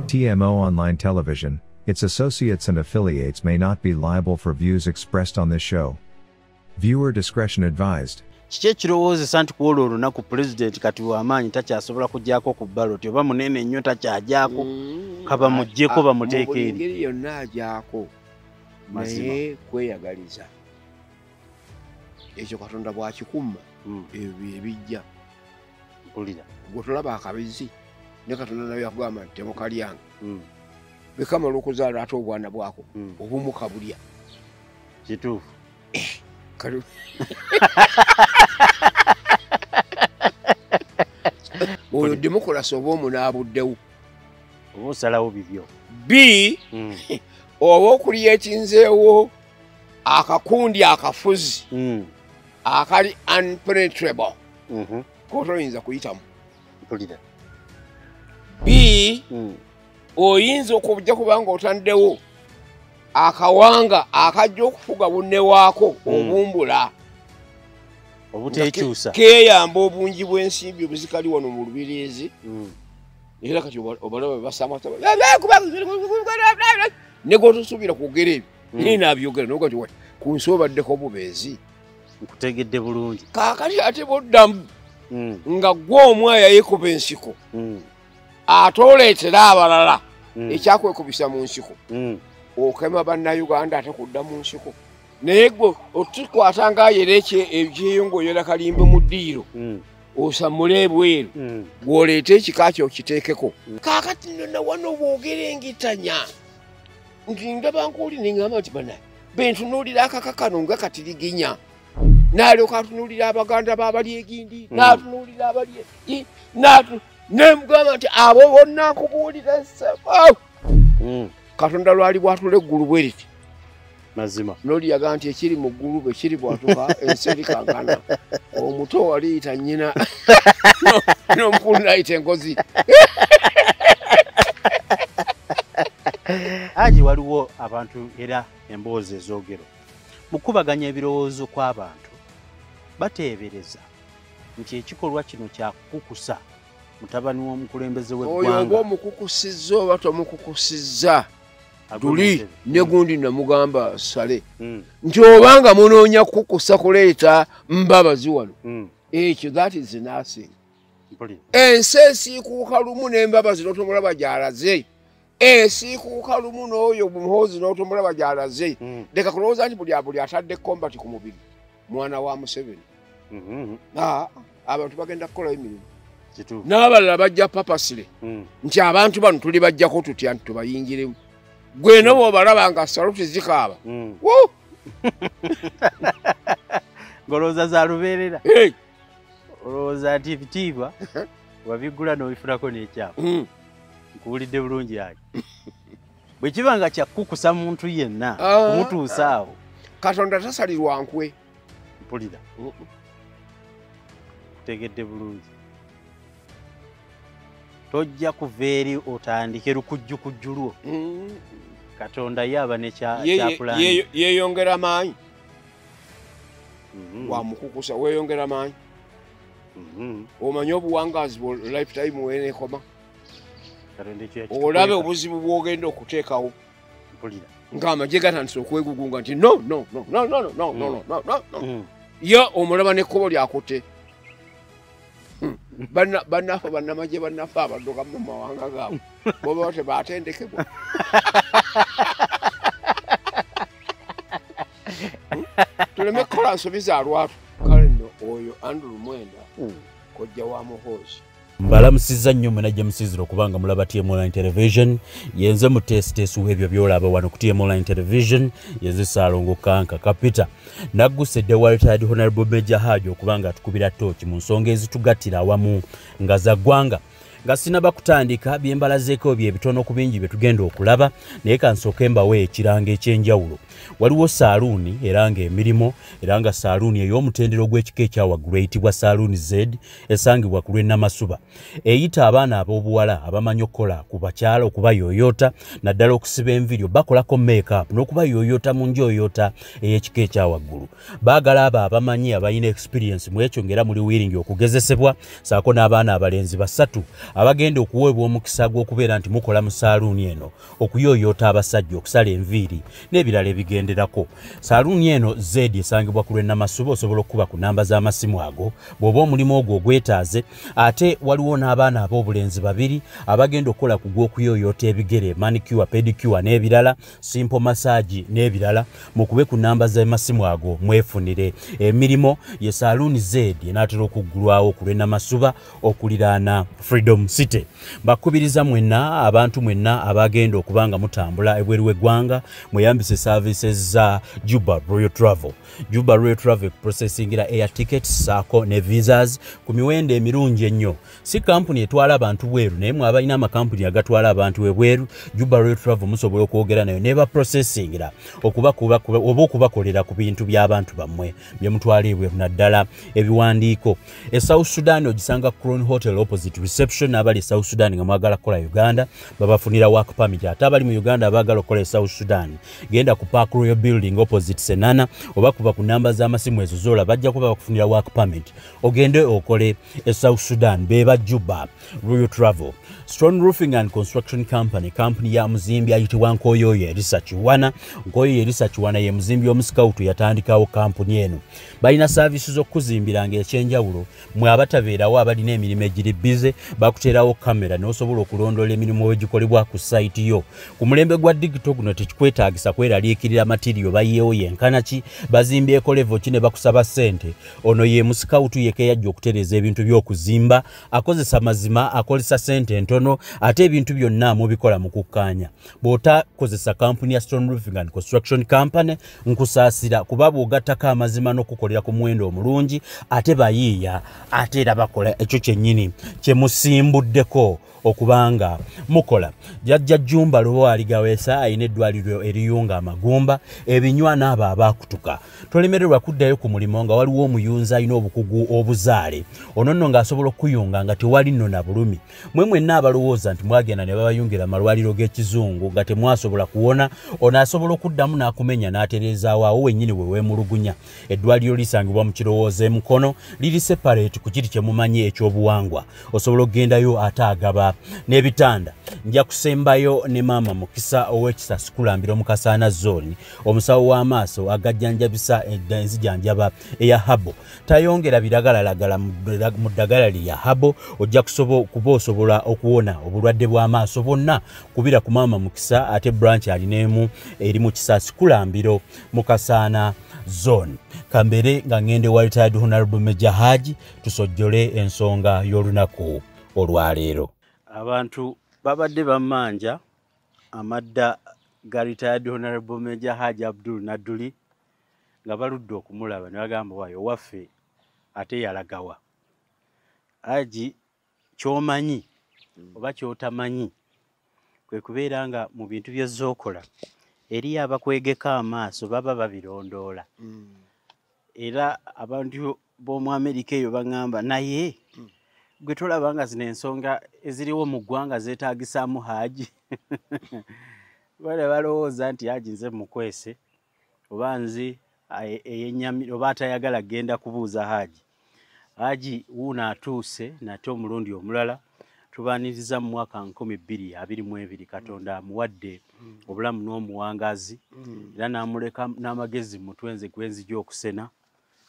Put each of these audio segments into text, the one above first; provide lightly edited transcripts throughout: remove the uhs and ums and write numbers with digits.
TMO Online Television, its associates and affiliates may not be liable for views expressed on this show. Viewer discretion advised. Kiki ekirowooza nti kwolwo olunaku pulezidenti kati w'amaanyi takyasobola kuggyako ku bbaloti oba munene nnyo takyajjako kaba muggyeko bamuteeka eri engeri yonna agyako naye kweyagaliza ekyo Katonda bw'akikumma ebyo ebijja mpulira gwe tolaba akabizi ne Katonda naye yakugamba nti temukalyanga bekamala okuzaala ate obwana bwako obumu kabulya kituufu oyo demokolasi oba omunaabuddewo oba osalawo bibyo b oba okuliya ekinzeewo akakundi akafuzi akali unpenetrable kotoyinza kuyitamu mpulira b oyinza okujja kubanga otanddewo akawanga akajja okufuga bunne waako obumbula obutekyusa keeyamba obungi bw'ensimbi obuzikali wano mu lubiriizi era kati obalaba basama ne gotosuubira kwogera ebyo naye naabyogera noga ti wati ku nsi obaddeko bubeezi nkutegedde bulungi kaakati ate boddamu nga gwe omwaya yeekuba ensiko ate oleetera abalala ekyakwekubisa mu nsiko okema bannayuganda ate kudda mu nsiko naye gwe otukwata ngaayera ekyeyongoyera kalimbe mu ddiiro osamule ebweru gwoleeta ekika kyo okiteekeko kaakati nonna wano bwogerengitanya nti ndaba nkuuli neŋŋamba nti banaye bentunuulira akakakano nga katiriginya n'alyoka atunuulira abaganda baabali egindi n'atunuulira abali nemugamba nti abo bonna nkubuulira Katonda lwali bwatula eggulu bwe riti mazima n'oliyaga nti ekiri mu ggulu bwe kiribwatuka ensi erikankana omuto waliyita nnyina n'omukulu n'ayita enkozi Hajji waliwo abantu era emboozi ezoogero mu kukubaganya ebirowoozo kw'abantu bateebereza nti ekikolwa kino kya kukukusa mutabani w'omukulembeze w'eggwanga oyo oba omukukusizza oba tomukukusizza Nadduli ne gundi namugamba sale nti obanga munoonya kukukusa kuleeta mbabazi wano ekyo that is nothing ensi esiikuuka lumu n'embabazi n'otomulaba gy'alaze esiikuuka lumu n'oyo Muhoozi n'otomulaba gy'alaze leka kulowooza nti buli atadde kombati ku mubiri mwana wa Museveni abantu bagenda kukolayo emirimu n'abalala bajja papasire nti abantu bano tuli bajjako tutya nti tubayingiremu gwe no bw'obalaba nga saluti zikaaba ng'olowooza za lubeerera olowooza nti ebitiibwa wabiggula n'obifunako n'ekyapa nkuwulidde bulungi Hajji bwe kiba nga kyakukusa muntu yenna kumutuusa awo Katonda tasalirwa nkwe mpulira kutegedde bulungi tojja kuva eri otandike lukujjukujju lwo Katonda yaba ne kyapulani yeeyongera maanyi wamukukusa weeyongera maanyi omanyi obuwangaazi bwo lifetime weenekoma olabe obuzibu bw'ogenda okuteekawo ng'amagye gatandise okwegugunga nti no ye omulaba n'ekkubo lyakutte bannaffe bannamagye bannaffe abadduka mu mawanga gaabwe boba tebaatendekebwa tuleme kukola nsobi za lwatu kale nno oyo Andrew Mwenda kojja wa Muhoozi mbalamusizza nnyo mwe najja musizira okubanga mulaba TM Online Television yenze mu test w'ebyo byolaba wano ku TM Online Television yenze Saalongo Kanka Kapita naggusedde Walter Honorable Major Hajji okubanga atukubira tooki mu nsonga ezitugattira awamu nga za ggwanga nga sinaba kutandika byembalazeeko bye bitono ku bingi bye tugenda okulaba naye kansooke mbawe ekiranga eky'enjawulo. Waliwo saaluuni era ng'emirimu era nga saaluuni ey'omutendero gw'ekika ekyawaggulu eyitibwa saaluuni Z esangibwa ku lw'Ennamasuba eyita abaana ab'obuwala abamanyi okukola ku bakyala okubayooyoota naddala okusiba enviiri bakolako make-up n'okubayooyoota mu njoyoota ey'ekika ekyawaggulu. Baagala abo abamanyi abalina experience mu ekyo ng'era muli wiringi okugezesebwa Ssaako n'abaana abalenzi basatu abagenda okuweebwa omukisa gw'okubeera nti mukola mu saaluuni eno okuyooyoota abasajja okusala enviiri n'ebirala ebigenderako. Saaluuni eno Z esangibwa ku lw'Ennamasuba osobola okuba ku namba z'amasimu ago bw'oba omulimu ogwo ogwetaaze. Ate waliwo n'abaana ab'obulenzi babiri abagenda okukola ku gw'okuyooyoota ebigere manicure pedicure n'ebirala simple massage n'ebirala mukube ku namba z'amasimu ago mwefunire. Emirimu ye saaluuni Z enaatera okuggulwawo ku lw'Ennamasuba okuliraana Freedom City. Bakubiriza mwenna abantu mwenna abagenda okuba nga mutambula ebweru w'eggwanga mweyambise services za Juba Royal Travel. Juba Royal Travel processingira air tickets Ssaako ne visas ku miwendo emirungi ennyo. Si kampuni etwala abantu bweru naye mwe abalina amakampuni agatwala abantu ebweru Juba Royal Travel musobola okwogera nayo neba processingira oba okubakolera ku bintu by'abantu bammwe bye mutwala ebweru naddala ebiwandiiko. South Sudan ogisanga Crown Hotel opposite reception. Abali South Sudan nga mwagala kukola Uganda babafunira work permit. Ate abali mu Uganda abagala okukola South Sudan genda ku Park Royal Building opposite Senana oba kuba ku namba z'amasimu ezo zola bajja kuba bakufunira work permit ogende okole South Sudan. Beba Juba Royal Travel. Stone Roofing and Construction Company ya muzimbi ayitibwa Nkoyoyo Research Wana. Nkoyoyo Research Wana ye muzimbi omusikautu yatandikawo kampuni eno. Balina services okuzimbiranga ekyenjawulo mwe abatabeerawo abalina emirimu egiri bize bakuteerawo kamera n'osobola okulondoola emirimu egikolebwa ku site yo. Ku mulembe gwa digital guno tekikwetaagisa kweraliikirira material bayiyewo yenkanaki bazimbyeko level ki ne bakusaba ssente. Ono ye musikautu yeke yajja okutereeza ebintu by'okuzimba akozesa mazima akozesa ssente ntono ate ebintu byonna mubikola mu kukkaanya. Bw'otakozesa kampuni ya Stone Roofing and Construction Company nkusaasira kuba bw'ogattako amazima n'okukolera ku muwendo omulungi ate bayiiya ate era bakola ekyo kyennyini kye musimbuddeko okubanga mukola. Jjajja Jjumba Lubowa Ligawesa ayina eddwaliro eriyunga amagumba ebinywa n'abo abakutuka. Tolemererwa kuddayo ku mulimo nga waliwo omuyunzi ayina obukugu obuzaale ono nno ng'asobola okuyunga nga tewali nno na bulumi. Mwe mwenna abalowooza nti mwagenda ne babayungira amalwaliro g'ekizungu nga temwasobola kuwona ono asobola okuddamu n'akumenya n'atereezaawo awo wennyini we weemulugunya. Eddwaliro lisangibwa mu Kirowoozo Mukono liri separate ku kiri kye mumanyi eky'obuwangwa. Osobola okugendayo ate agaba n'ebitanda. Nja kusembayo ne maama Mukisa ow'ekisa Sikulambiro mu Kasaana Zone omusawo w'amaaso agajjanjabisa enzijanjaba eya habo. Tayongera biragalalagala mu ddagala lya habo ojja kuba osobola okuwona obulwadde bw'amaaso bwonna kubira ku maama Mukisa ate branch alineemu eri mu kisa Sikulambiro mu Kasaana Zone. Kambere nga ngende wa retired Honorable Major Hajji tusojjole ensonga y'olunaku olwaleero. Abantu babadde bamanja amadda ga retired Honorable Major Hajji Nadduli nga baludde okumulaba ne bagamba waayo waffe ate yalagawa. Hajji ky'omanyi oba ky'otamanyi kwe kubeera nga mu bintu by'ozzookola eriyo abakwegeko amaaso baba babirondoola. Era abantu b'omu Amerika eyo baŋŋamba naye gwe tolaba nga zino ensonga eziriwo mu ggwanga zeetaagisaamu Hajji. Bale balowooza nti Hajji nze mukwese oba nze eyennyamira oba atayagala genda kubuuza Hajji. Hajji wuuno atuuse nate omulundi omulala tubaaniriza mu mwaka 2022 Katonda amuwadde obulamu n'omuwangaazi era n'amuleka n'amagezi mutwenze gwenzija okusena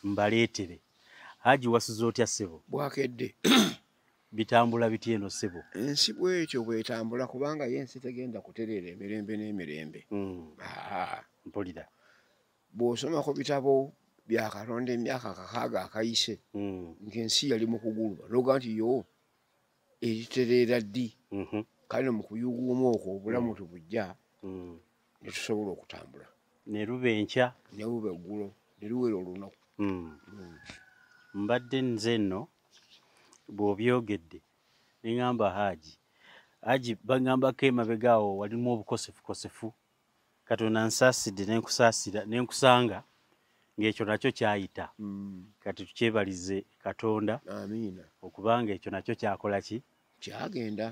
mbaleetere. Hajji wasuze otya ssebo? Bwakedde. Bitambula bitya eno ssebo? Ensi bwetyo bwetambula kubanga yensi tegenda kutereera emirembe n'emirembe. Mpulira. Bw'osoma ku bitabo bya Katonda emyaka 6 akayise ng'ensi yali mu kuguluma noga nti yo eritereera ddi kale mu kuyuguuma okwo obulamu tubujja ne tusobola okutambula. Ne luba enkya ne luba eggulo ne luwera olunaku. Mbadde nze nno bw'obyogedde ningamba Hajji bagambako emabegaawo walimu obukosefukosefu Katonda nsaasidde nenkusanga ng'ekyo nakyo kyayita kati tukyebalize Katonda okubanga ekyo nakyo kyakola ki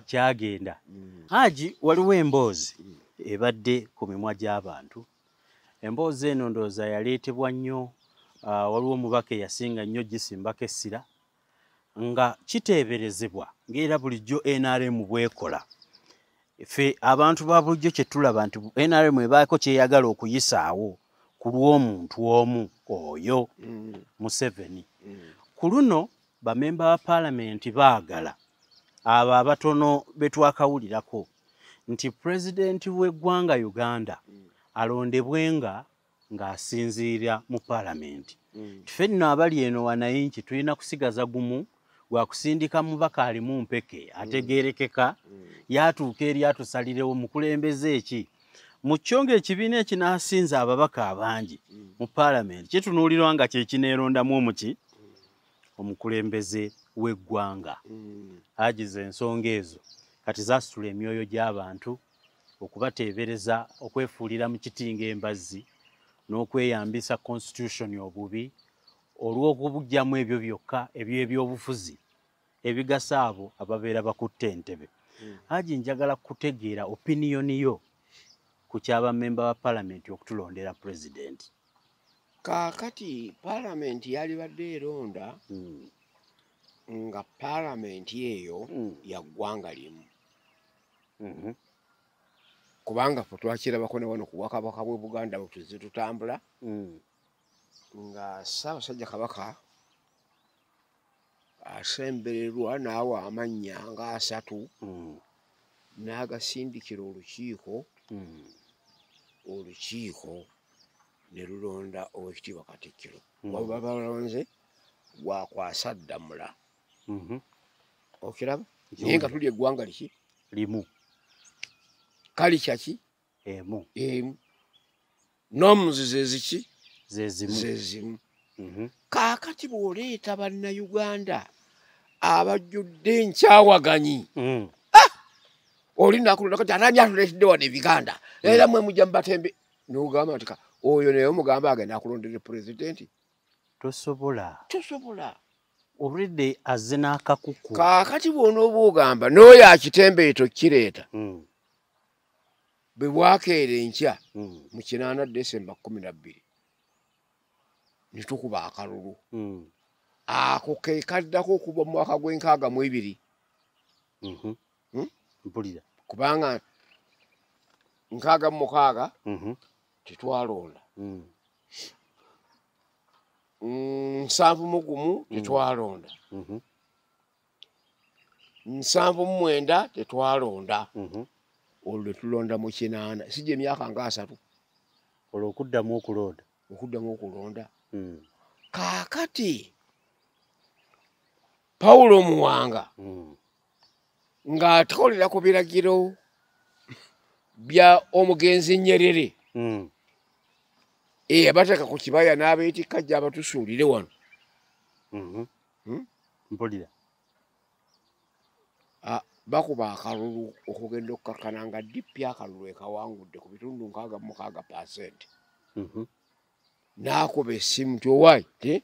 kyagenda Hajji waliwo emboozi ebadde ku mimwa gy'abantu emboozi eno ndowooza yaleetebwa nnyo waliwo omubaka eyasinga nnyo gisimbako essira nga kiteeberezebwa ng'era bulijjo NRM bwekola ffe abantu ba bulijjo kye tulaba nti NRM ebaako kyeyagala okuyisaawo ku lw'omuntu omu oyo Museveni ku luno bamemba ba paalamenti baagala abo abatono betwakawulirako nti pulezidenti w'eggwanga Uganda alondebwenga ng'asinziira mu paalamenti ffe nno abali eno wanayinki tulina kusigaza gumu gwa kusindika mubaka alimu mpeke ategeerekeka yatuuka eri atusalirewo mukulembeze eki mu kyongo ekibiina ekinaasinza ababaka abangi mu paalamenti kitunuulirwa nga kye kineerondamu omuki omukulembeze w'eggwanga agize ensonga ezo kati zaasitula emyoyo gy'abantu okubateebereza okwefuulira mu kitinga embazzi n'okweyambisa constitution obubi olw'okubugyamu ebyo byokka eby'ebyobufuzi ebigasa abo ababeera bakutte entebe Hajji njagala kutegeera opiniyoni yo ku ky'abamemba ba paalamenti okutulondera pulezidenti kaakati paalamenti yalibadde eronda nga paalamenti eyo ya ggwanga limu kubanga ffe twakirabako ne wano ku bwakabaka bw'e Buganda bwe tuzze tutambula nga Ssaabasajja Kabaka asembererwa n'awa amannya nga 3 n'agasindikira olukiiko ne lulonda Oweekitiibwa Katikkiro waba balonze gwakwasa Ddamula okiraba naye nga tuli eggwanga liki limu kali kyaki emu n'omuzi zezimu kaakati bw'oleeta bannayuganda abajjudde enkyawaganyi oli nakulonda kati atani atuleetedde wano ebiganda era mwe mujja mubatembe n'ogamba nti oyo naye omugamba agenda akulondere pulezidenti tosobola obulidde azze n'akakuku kaakati bw'onooba ogamba n'oyo akitembe tokireeta bwe bwakeera enkya mu 8 Desemba 12 ne tukuba akalulu ako ke kaddako okuva mu mwaka gw'62 mpulira kubanga 66 tetwalonda 71 tetwalonda 79 tetwalonda olwo tulonda mu 8 sijja emyaka nga 3 olwo okuddamu okulonda kaakati Pawulo Muwanga ng'atukolera ku biragiro bya omugenzi Nyerere abateeka ku kibaya n'abeetikka ajja abatusuulire wano mpulira bakuba akalulu okugenda okukakkana nga DP akalulu ekawangudde ku bitundu 66%. N'akuba essimu nti owaayi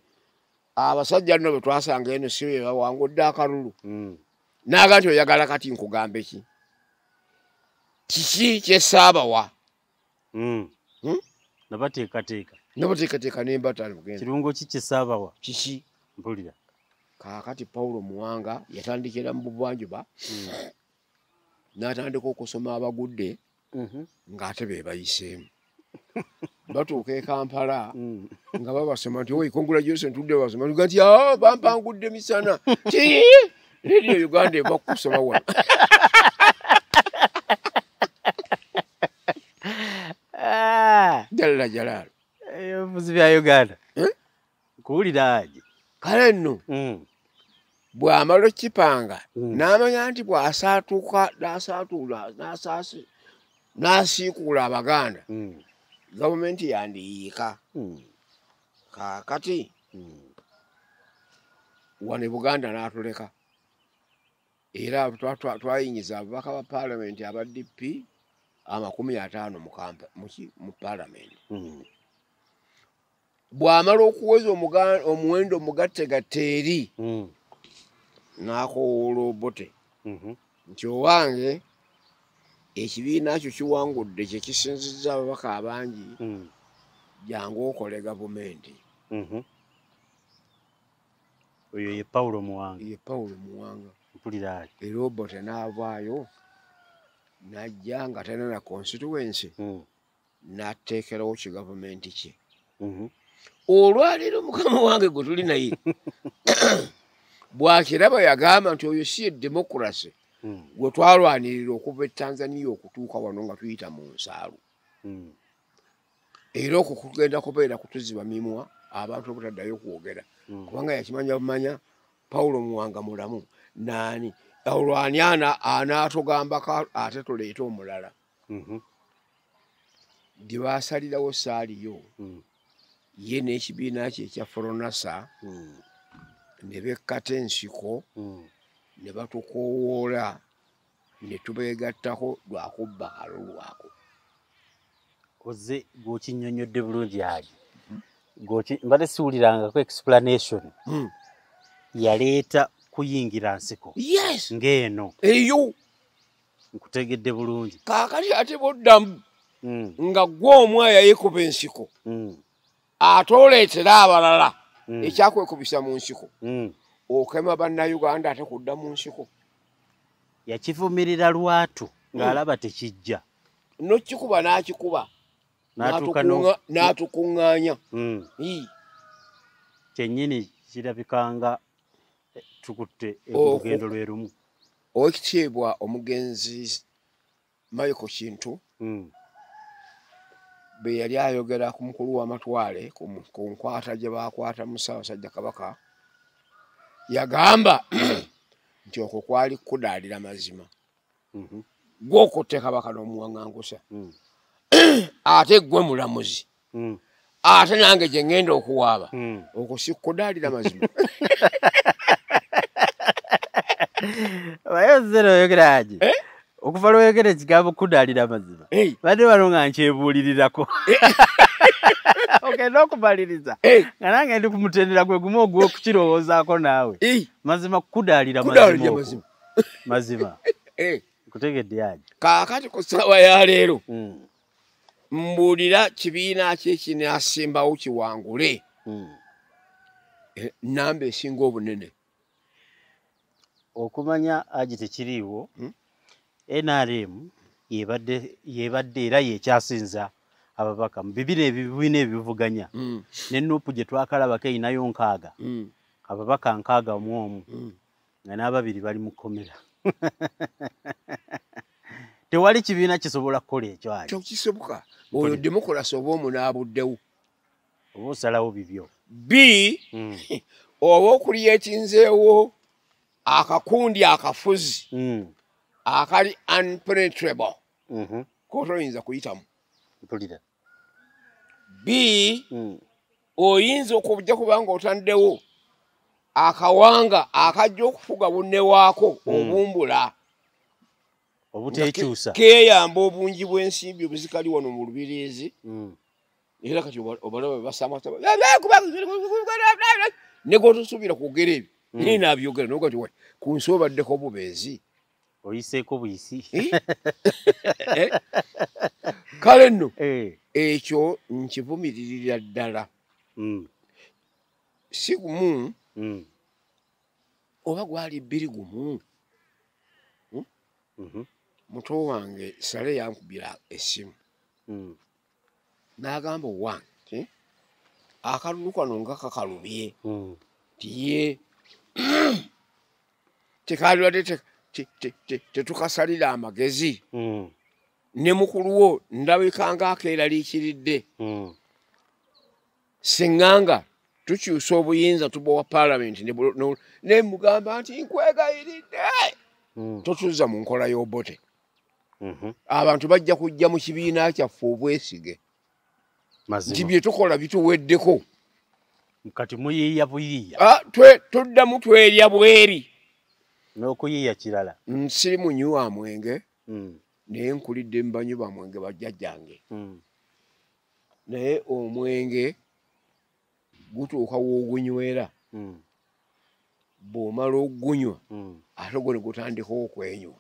abasajja nno bwe twasanga eno si bye bawangudde akalulu. N'aga nti oyagala kati nkugambe ki? Kiki kye saabawa? Nabateekateeka n'embatala bugenda. Kirungo ki kye saabawa? Kiki? Mpulira. Kaakati Pawulo Muwanga yatandikira mu buvanjuba n'atandika okusoma abagudde ng'ate be bayiseemu. Batuuka e Kampala nga babasoma nti oyi congratulations tudde basoma nti bampangudde misana ti Radio Uganda eva kusoma wano. Jalala ebivuzi bya Uganda kuwulira Hajji kale nno bw'amala okkipanga n'amanya nti bw'asaatuuka n'asiikuula Abaganda gavumenti yandiyiika. Kaakati wano e Buganda n'atuleka era twayingiza ababaka ba paalamenti aba DP 50 mu paalamenti. Bw'amala okuweza omuwendo omugattegatte eri n'akowoola Obote nti owange ekibiina kyo kiwangudde kye kisinzizza ababaka abangi jangu okole gavumenti. Oyo ye Paulo Muwanga. Ye Paulo Muwanga. Mpulira ali. Era Obote n'avaayo n'ajja nga talina na constituency n'ateekerawo kigavumenti kye. Olwaleero mukama wange gwe tuli naye bw'akiraba yagamba nti oyo si ye democracy gwe twalwanirira okuva e Tanzania okutuuka wano nga tuyita mu nsaalu. Era okwo kugenda kubeera kutuziba mimwa abantu obutaddayo kwogera kubanga yakimanya bumanya Paulo Muwanga mulamu naani olwani anaatugambako ate tuleete omulala. Gye baasalirawo saaliyo ye n'ekibiina kye ekya Foronasa ne bekkata ensiko ne batukoowoola ne tubeegattako lwakubba kalolwako. Oze gwokinnyonnyodde bulungi ali. Mbadde siwulirangako explanation. Yaleeta kuyingira nsiko. Yes. Ng'eno. Eyo. Nkutegedde bulungi. Kaakati ate boddamu nga gwe omwaya yeekuba ensiko. Ate oleetera abalala ekyakwekubisa mu nsiko. Okema bannayuganda ate kudda mu nsiko. Yakivumirira lwatu ng'alaba tekijja. N'okikuba n'akikuba. N'atukuŋŋaanya. Kyennyini kirabikanga tukutte olugendo lwe lumu. Oweekitiibwa omugenzi Michael Kintu bwe yali ayogera ku mukulu w'amatwale ku nkwata gye baakwata mu Ssaabasajja Kabaka yagamba nti okwo kwali kudaalira mazima. Gw'okutte Kabaka n'omuwaŋŋangusa ate gwe mulamuzi ate nange gye ŋŋenda okuwaaba okwo si kudaalira mazima. Bayozero oyogera aje okuva lw'oyogera ekigambo kudaalira amazima badde bano nga nkyebuulirirako ogenda okumaliriza nga nange ndi kumutendera gwe gumu ogw'okukirowoozaako naawe mazima kudaalira mazima nkutegedde aje. Kaakati ku ssaawa ya leero mbuulira kibiina kye kinaasimbawo kiwangule namba esinga obunene. Okumanya aji tekiriiwo NRM yebadde era yekyasinza ababaka mu bibiina ebivuganya ne nupu gye twakalabako erinayo 6 ababaka 6 mu omu nga n'ababiri bali mu kkomera. Tewali kibiina kisobola kukola ekyo ayo. Kyo kisoboka. Oyo demokolasi oba omunaabuddewo. Oba osalawo bibyo. Oba okuliyetinzeewo akakundi akafuzi akali unpenetrable kotoyinza kuyitamu. Oyinza okujja kubanga otanddewo akawanga akajja okufuga bunne waako obumbula obutekyusa keeyamba obungi bw'ensimbi obuzikali wano mu Lubiriizi era kati obalaba basama ne gotosuubira kwogera ebyo naye naabyogera noga ti ku nsi obaddeko bubeezi oyiseeko buyisi kale nno ekyo nkivumiririra ddala si gumu oba gwali 2 gumu. Muto wange Sale yankubira essimu n'agamba owange akalulu kano nga kakalubye tiye tekalwadde tetukasalira amagezi ne mukulu wo ndabikanga akeeraliikiridde siŋŋanga tukyusa obuyinza tubowa paalamenti ne mugamba nti nkwegayiridde totuza mu nkola y'Obote. Abantu bajja kujja mu kibiina kyaffe obwesige nti bye tukola bituweddeko kati muyiiya buyiiya tuddamu twerya bweri n'okuyiya kirala siri munywa mwenge naye nkulidde mbanywa mwenge bajjajjange naye omwenge gutuuka w'ogunywera bw'omala okugunywa ate gwe ne gutandika okwenywa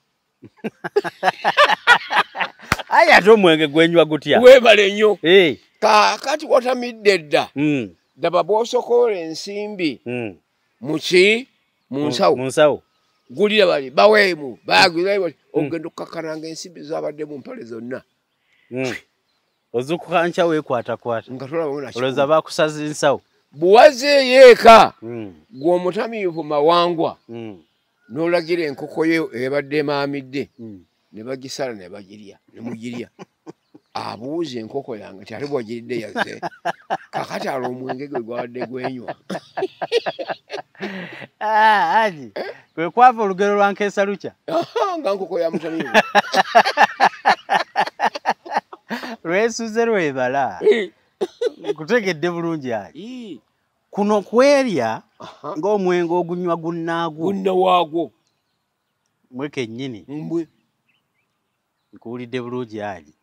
aye ate omwenge gwenywa gutya weebale nnyo kaakati watamidde dda ddaba bw'osokoola ensimbi mu nsawo gulira bali baweemu baagula ogenda okukakkananga ensimbi zabadde mu mpale zonna ozukuka nkya weekwatakwata nga tolaba olowooza baakusaza ensawo buwazeeyo eka gwe omutamiivu mawangwa n'olagira enkoko ye ebadde emaamidde ne bagisala ne bagirya ne mugirya abuuza enkoko yange ti ate bwagiridde yazze kakati ala omwenge gwe gwabadde gwenywa Hajji kwe kwava olugero lwa Nkeesa Lukya nga nkoko ya mutamiivu lwesuze lwebala nkutegedde bulungi Hajji kuno kwerya ng'omwenge ogunywa gunna waagwo mwe kennyini mbwe nkuwulidde bulungi Hajji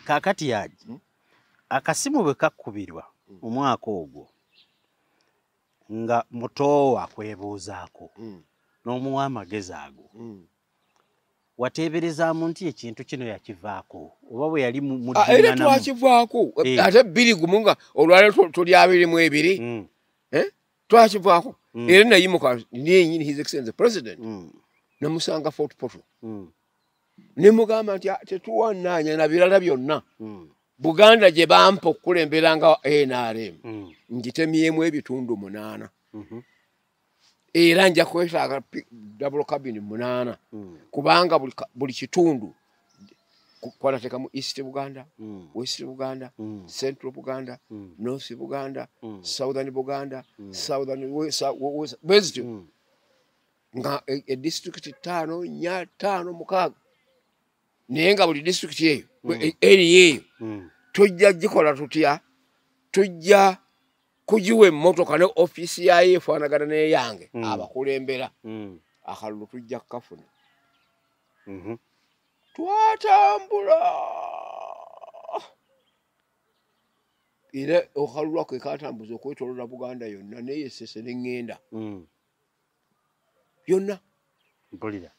kaakati Hajji akasimu bwe kakkubirwa omwaka ogwo nga muto akwebuuzaako n'omuwa amagezi ago wateeberezaamu nti ekintu kino yakivaako oba bwe yali era twakivaako ate 2 nga olwaleero tuli 22 twakivaako era nayimuka nenyini his excellency president namusanga Fort Portal ne mugamba nti tetuwanaanya na birala byonna Buganda gye bampa okukulemberanga NRM ngitemyemu ebitundu 8 era nja kwetaaga double cabinet 8 kubanga buli kitundu kwanateekamu East Buganda, West Buganda, Central Buganda, North Buganda, Southern Buganda, Southern West nga district 5 4 5 6 naye nga buli district eyo eri eyo tujja gikola tutya tujja kugiwa emmotoka ne office yayo efaanagana n'eyange abakulembera akalulu tujja kukafuna twatambula era akalulu ako katambuza okwetoloola Buganda yonna neyesese neŋŋenda yonna mpulira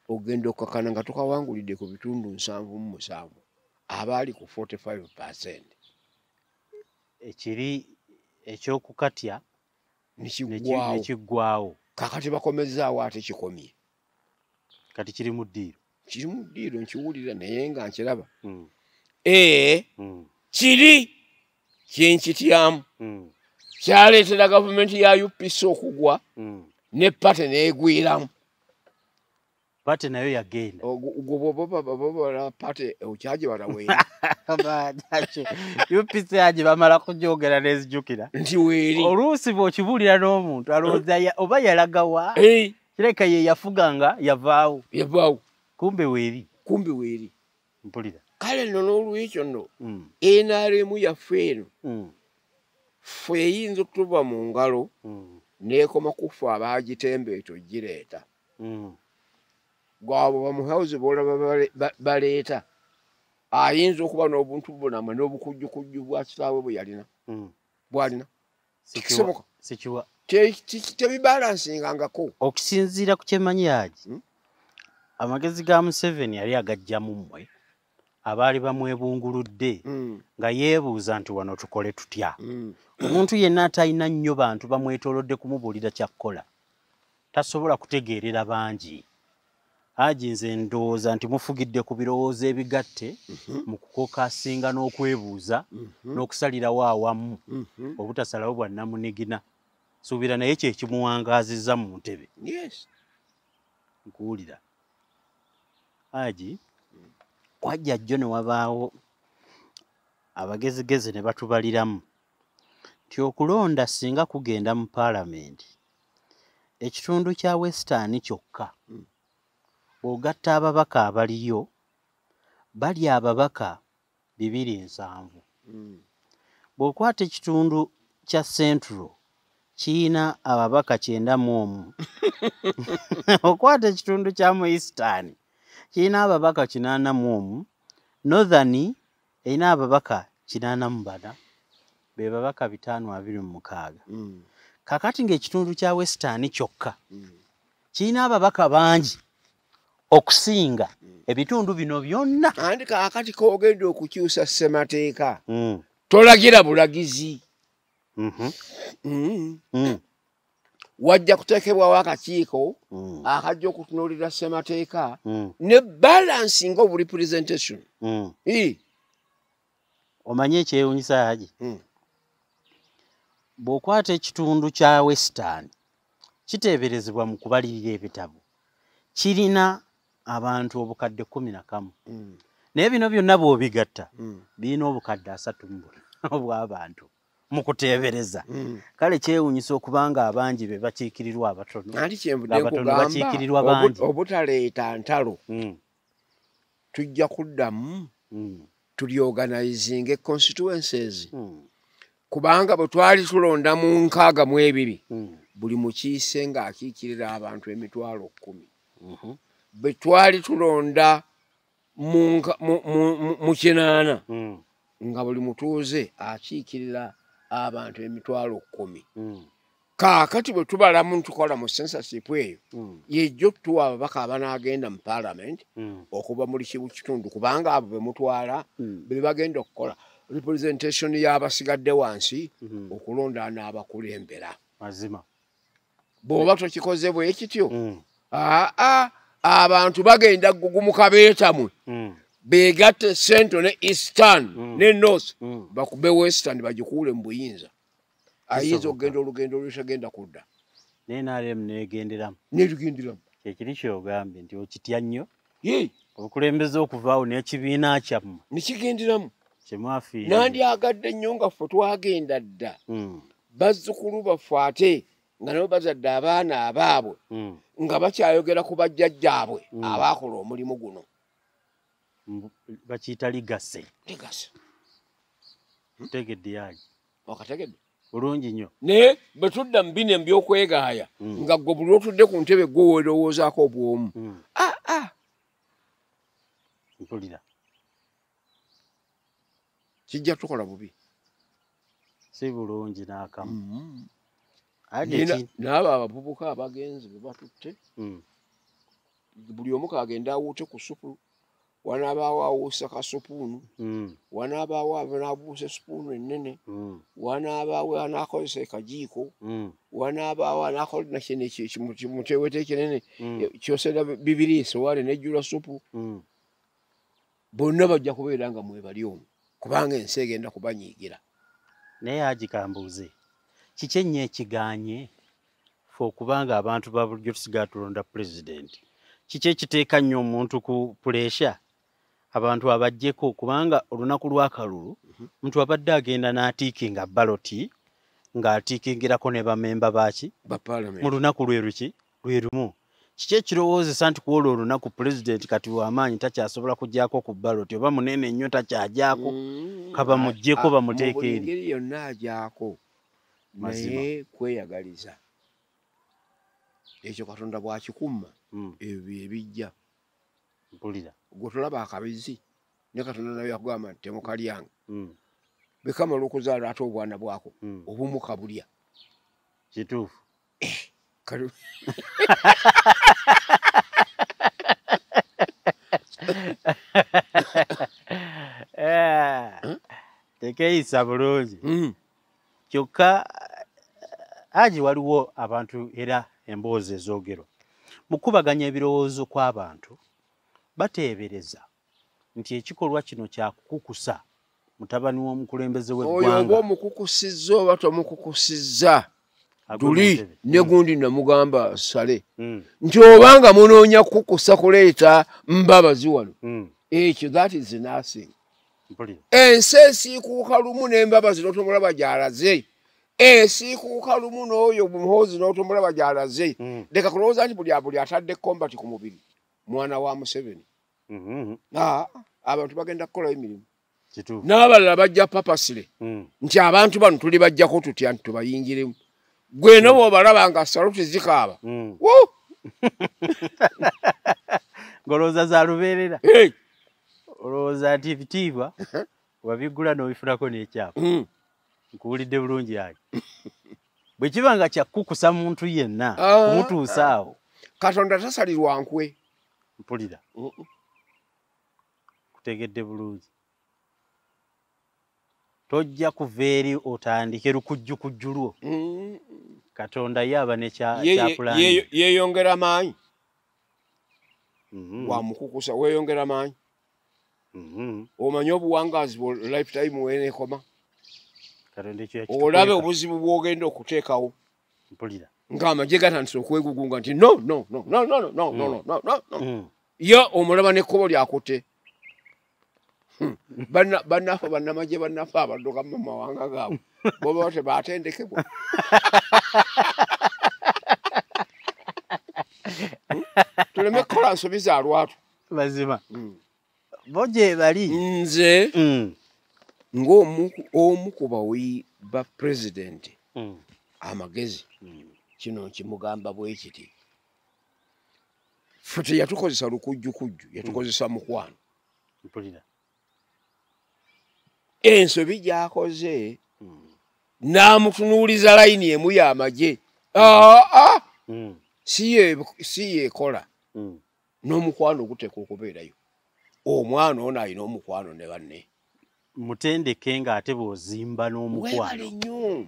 ogenda okukakana nga tukawangulidde ku bitundu 7 abaali ku 45%. Ekiri ekyokukatya nekiggwaawo kakati bakomezaawo ate kikomye kati kiri mu ddiiro nkiwulira naye nga nkiraba kiri kyenkityamu kyaleetera gavumenti ya UPC okugwa ne pate neegwiramu pate nayo yagenda pate okyagibala weeri UPC Hajji bamala kugyogera nezijjukira nti weeri oluusi bw'okibuulira n'omuntu alowooza oba yalagawa kireka ye yafuganga yavaawo kumbe weeri mpulira kale nno n'olwekyo nno NRM yaffe eno ffe eyinza okutuva mu ngalo n'ekoma kufa abaagitembeeto gireeta gwabo bamuhauzi boolaba baleeta ayinza okuba n'obuntu bunama n'obukujjukujju bwa kitaawe bwe yalina bwalina kisoboka tebibaalansingangako okusinziira ku kyemanyi Hajji amagezi ga Museveni yali agajjamu mmwe abaali bamwebunguludde nga yeebuuza nti wano tukole tutya omuntu yenna atalina nnyo bantu bamwetoolodde kumubuulira kyakkola tasobola kutegeerera bangi Hajji nze ndowooza nti mufugidde ku birowoozo ebigatte mu kukokasinga n'okwebuuza n'okusalirawo awamu obutasalawo bwa nnamunigina suubira naye kye kimuwangaazizza mu ntebe nkuwulira Hajji wajja jjo ne wabaawo abagezigezi ne batubaliramu nti okulonda singa kugenda mu paalamenti ekitundu kya Western kyokka bw'ogatta ababaka abaliyo bali ababaka 270 bw'okwata ekitundu kya Central kiyina ababaka 91 okwata ekitundu kya mu Eastern kiyina ababaka 81 Northern erina ababaka 84 be babaka 526 kakati ng'ekitundu kya Western kyokka kiyina ababaka bangi okusinga ebitundu bino byonna. Andi kakati kogenda okukyusa ssemateeka tolagira bulagizi. Wajja kuteekebwawo akakiiko akajja okutunuulira ssemateeka ne balancing of representation. Omanye ekyewuunyisa Hajji, bw'okwata ekitundu kya Western kiteeberezebwa mu kubalirira ebitabo kirina abantu obukadde 11 naye bino byonna bw'obigatta birina obukadde 30 obw'abantu mu kuteebereza. Kale kyewuunyisa okubanga abangi be bakiikirirwa abatono, abatono bakiikirirwa bangi. Obutaleeta ntalo tujja kuddamu tulyorganizinga constituencies kubanga bwe twali tulonda mu 62 buli mukiise ng'akiikirira abantu 10,000 bwe twali tulonda mu 80 nga buli mutuuze akiikirira abantu 10,000. Kaakati bwe tubalamu tukola mu censorship eyo yejjo tuwa ababaka abanaagenda mu parliament okuva muri kitundu kubanga abo be mutwala be bagenda okukola representation y'abasigadde wansi okulonda n'abakulembera. Mazima bw'oba tokikoze bwe kityo abantu bagenda gugumuka beetamwe beegatte Central ne Eastern ne North bakube Western bagikuule mu buyinza. Ayinza okugenda olugendo olutagenda kudda. NRM neegenderamu. Neetugenderamu. Ekiri kyogambye nti okitya nnyo. Obukulembeze okuvaawo n'ekibiina kyammwe. Nekigenderamu. Kyemwafiire. Nandyagadde nnyo nga ffe twagenda dda. Bazzukulu baffe ate nga nabo bazadde abaana abaabwe nga bakyayogera ku bajjajjaabwe abaakola omulimu guno. Bakiyita ligase. Ligase. Tegedde yayi. Okategedde. Bulungi nnyo. Ne bwe tudda mu bino ebyokwegaaya nga gwe buli otudde ku ntebe gwe weerowoozaako obwomu. Mpulira. Kijja tukola bubi. Si bulungi n'akamu. N'abo abavubuka abagenzi be batutte buli omu kaagenda awuute ku supu. Wanaabaawo awuusa kasupuunu, wanaabaawo anaabuusa esupuunu ennene, wanaabaawo anaakozesa ekajiiko, wanaabaawo anaakola kino kimutewete ekinene kyosera bibiri esowaani nejjula supu. Bonna bajja kubeera nga mwebali omwo kubanga ensi egenda kubanyiigira. Naye Hajji kambuuze, kiki ennyo ekiganye ffe okubanga abantu ba bulijjo tusigala tulonda pulezidenti? Kiki ekiteeka nnyo omuntu ku puleesha abantu abajjeko kubanga olunaku lw'akalulu omuntu abadde agenda n'atiikinga baloti ng'atiikingirako ne bamemba baaki mu lunaku lwe lumu. Kiki ekirowoozesa nti ku olwo olunaku pulezidenti kati w'amaanyi takyasobola kujjako ku baloti oba munene nnyo takyajjako kabamuggyeko bamuteeka eri. Mu ngeri yonna agyako naye kweyagaliza ekyo Katonda bw'akikumma ebyo ebijja. Mpulira. Gwe tolaba akabizi ne Katonda naye yakugamba nti temukalyanga. Bwe kamala okuzaala ate obwana bwako obumu kabulya. Kituufu. Tekeeyisa bulungi. Kyokka Hajji waliwo abantu era emboozi ezoogerwa mu kukubaganya ebirowoozo kw'abantu bateebereza nti ekikolwa kino kya kukukusa mutabani w'omukulembeze w'eggwanga. Oyo oba omukukusizza oba tomukukusizza Nadduli ne gundi namugamba Sale nti obanga munoonya kukukusa kuleeta mbabazi wano ekyo that is nothing. Ensi esiikuuka lumu n'embabazi n'otomulaba gy'alaze. Esiikuuka lumu n'oyo Muhoozi n'otomulaba gy'alaze. Leka kulowooza nti buli atadde kombati ku mubiri mwana wa Museveni. Abantu bagenda kukolayo emirimu. N'abalala bajja papasire nti abantu bano tuli bajjako tutya nti tubayingiremu. gwe nabo balaba nga saluti zikaaba ngolooza za lubeerera olowooza nti ebitiibwa wabiggula n'obifunako n'ekyapa nkuwulidde bulungi ayo bwe kiba nga kyakukusa muntu yenna kumutuusa awo Katonda tasalirwa nkwe mpulira kutegedde bulungi tojja kuva eri otandike lukujjukujju lwo Katonda yaba ne kyapulani yeeyongera maanyi wamukukusa weeyongera maanyi omanyi obuwangaazi bwo lifetime weenekoma olabe obuzibu bwogenda okuteekawo mpulira ng'amagye gatandise okwegugunga nti no ye omulaba n'ekkubo lyakutte bannaffe bannamagye bannaffe abadduka mu mawanga gaabwe boba tebaatendekebwa tuleme kukola nsobi za lwatu mazima boje bali nze ng'omu ku bawi ba pulezidenti amagezi kino kimugamba bwe kiti ffe teyatukozesa lukujjukujju yatukozesa mukwano mpulira ensobi gy'akoze n'amutunuuliza layini emu y'amagye si yeekola n'omukwano guteeka okubeerayo omwana ono alina omukwano ne banne mutendeke ng'ate bw'ozimba n'omukwano weebale nnyo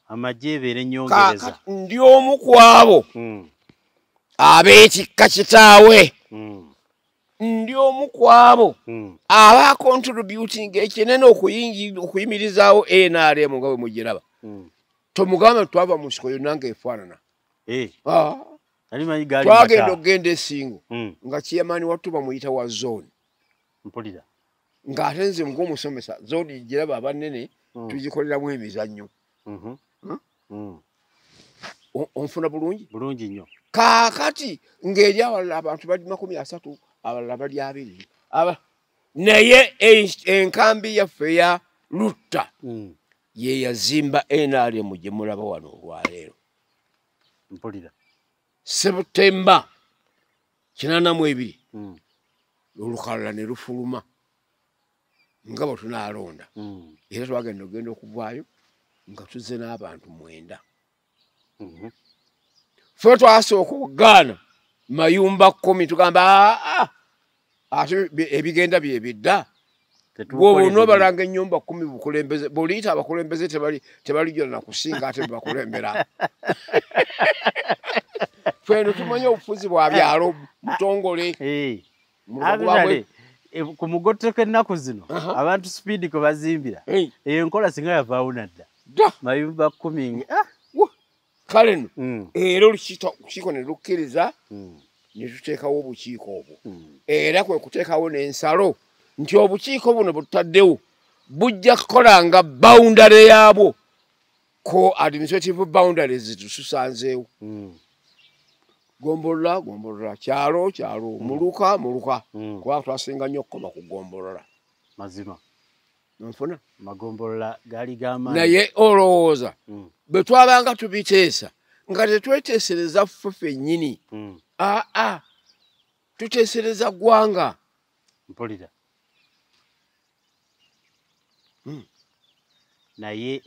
amagye ebeera ennyongereza ndi omu ku abo ab'ekikka kitaawe ndi omu ku abo aba contributing ekinene okuyimirizaawo NRM nga bwe mugiraba tomugamba twava mu nsiko yonna ng'efaanana twagenda okugenda esingo nga kiyamaani wattu bamuyita wa zooni mpulira ng'ate nze ng'omusomesa zooni giraba abanene tugikoleramu emizannyo onfuna bulungi bulungi nnyo kaakati ng'eri abalala abantu bali 30 abalala bali 2 naye enkambi yaffe ya Lutta ye yazimba NRM gye mulaba wano olwaleero mpulira Septemba 82 olukalala ne lufuluma nga bwe tunaalonda era twagenda ogenda okuvaayo nga tuzze n'abantu 9 ffe twasooka okugaana mayumba 10 tugamba ate ebigenda byebidda bw'oba onoobalanga ennyumba 10 bukulembeze bw'oliyita abakulembeze tebalijjona na kusinga ate bebakulembera feno tumanye obufuzi bwa byalo mutongole ku mugotteko ennaku zino abantu sipiidi kwe bazimbira eyo enkola singa yavaawo nadda mayumba 10 kale no era olukiiko ne lukkiriza ne tuteekawo obukiiko obwo era kwe kuteekawo n'ensalo nti obukiiko buno butaddewo bujja kukolanga boundary yaabwo ko administrative boundaries tususanzeewo gombolola kyalo muluka kuba twasinga nnyo okukoma ku gombolola mazima nfuna magombolola gaali g'amaanyi naye olowooza bwe twabanga tubiteesa nga tetweteesereza ffe ffennyini tuteesereza ggwanga mpulira naye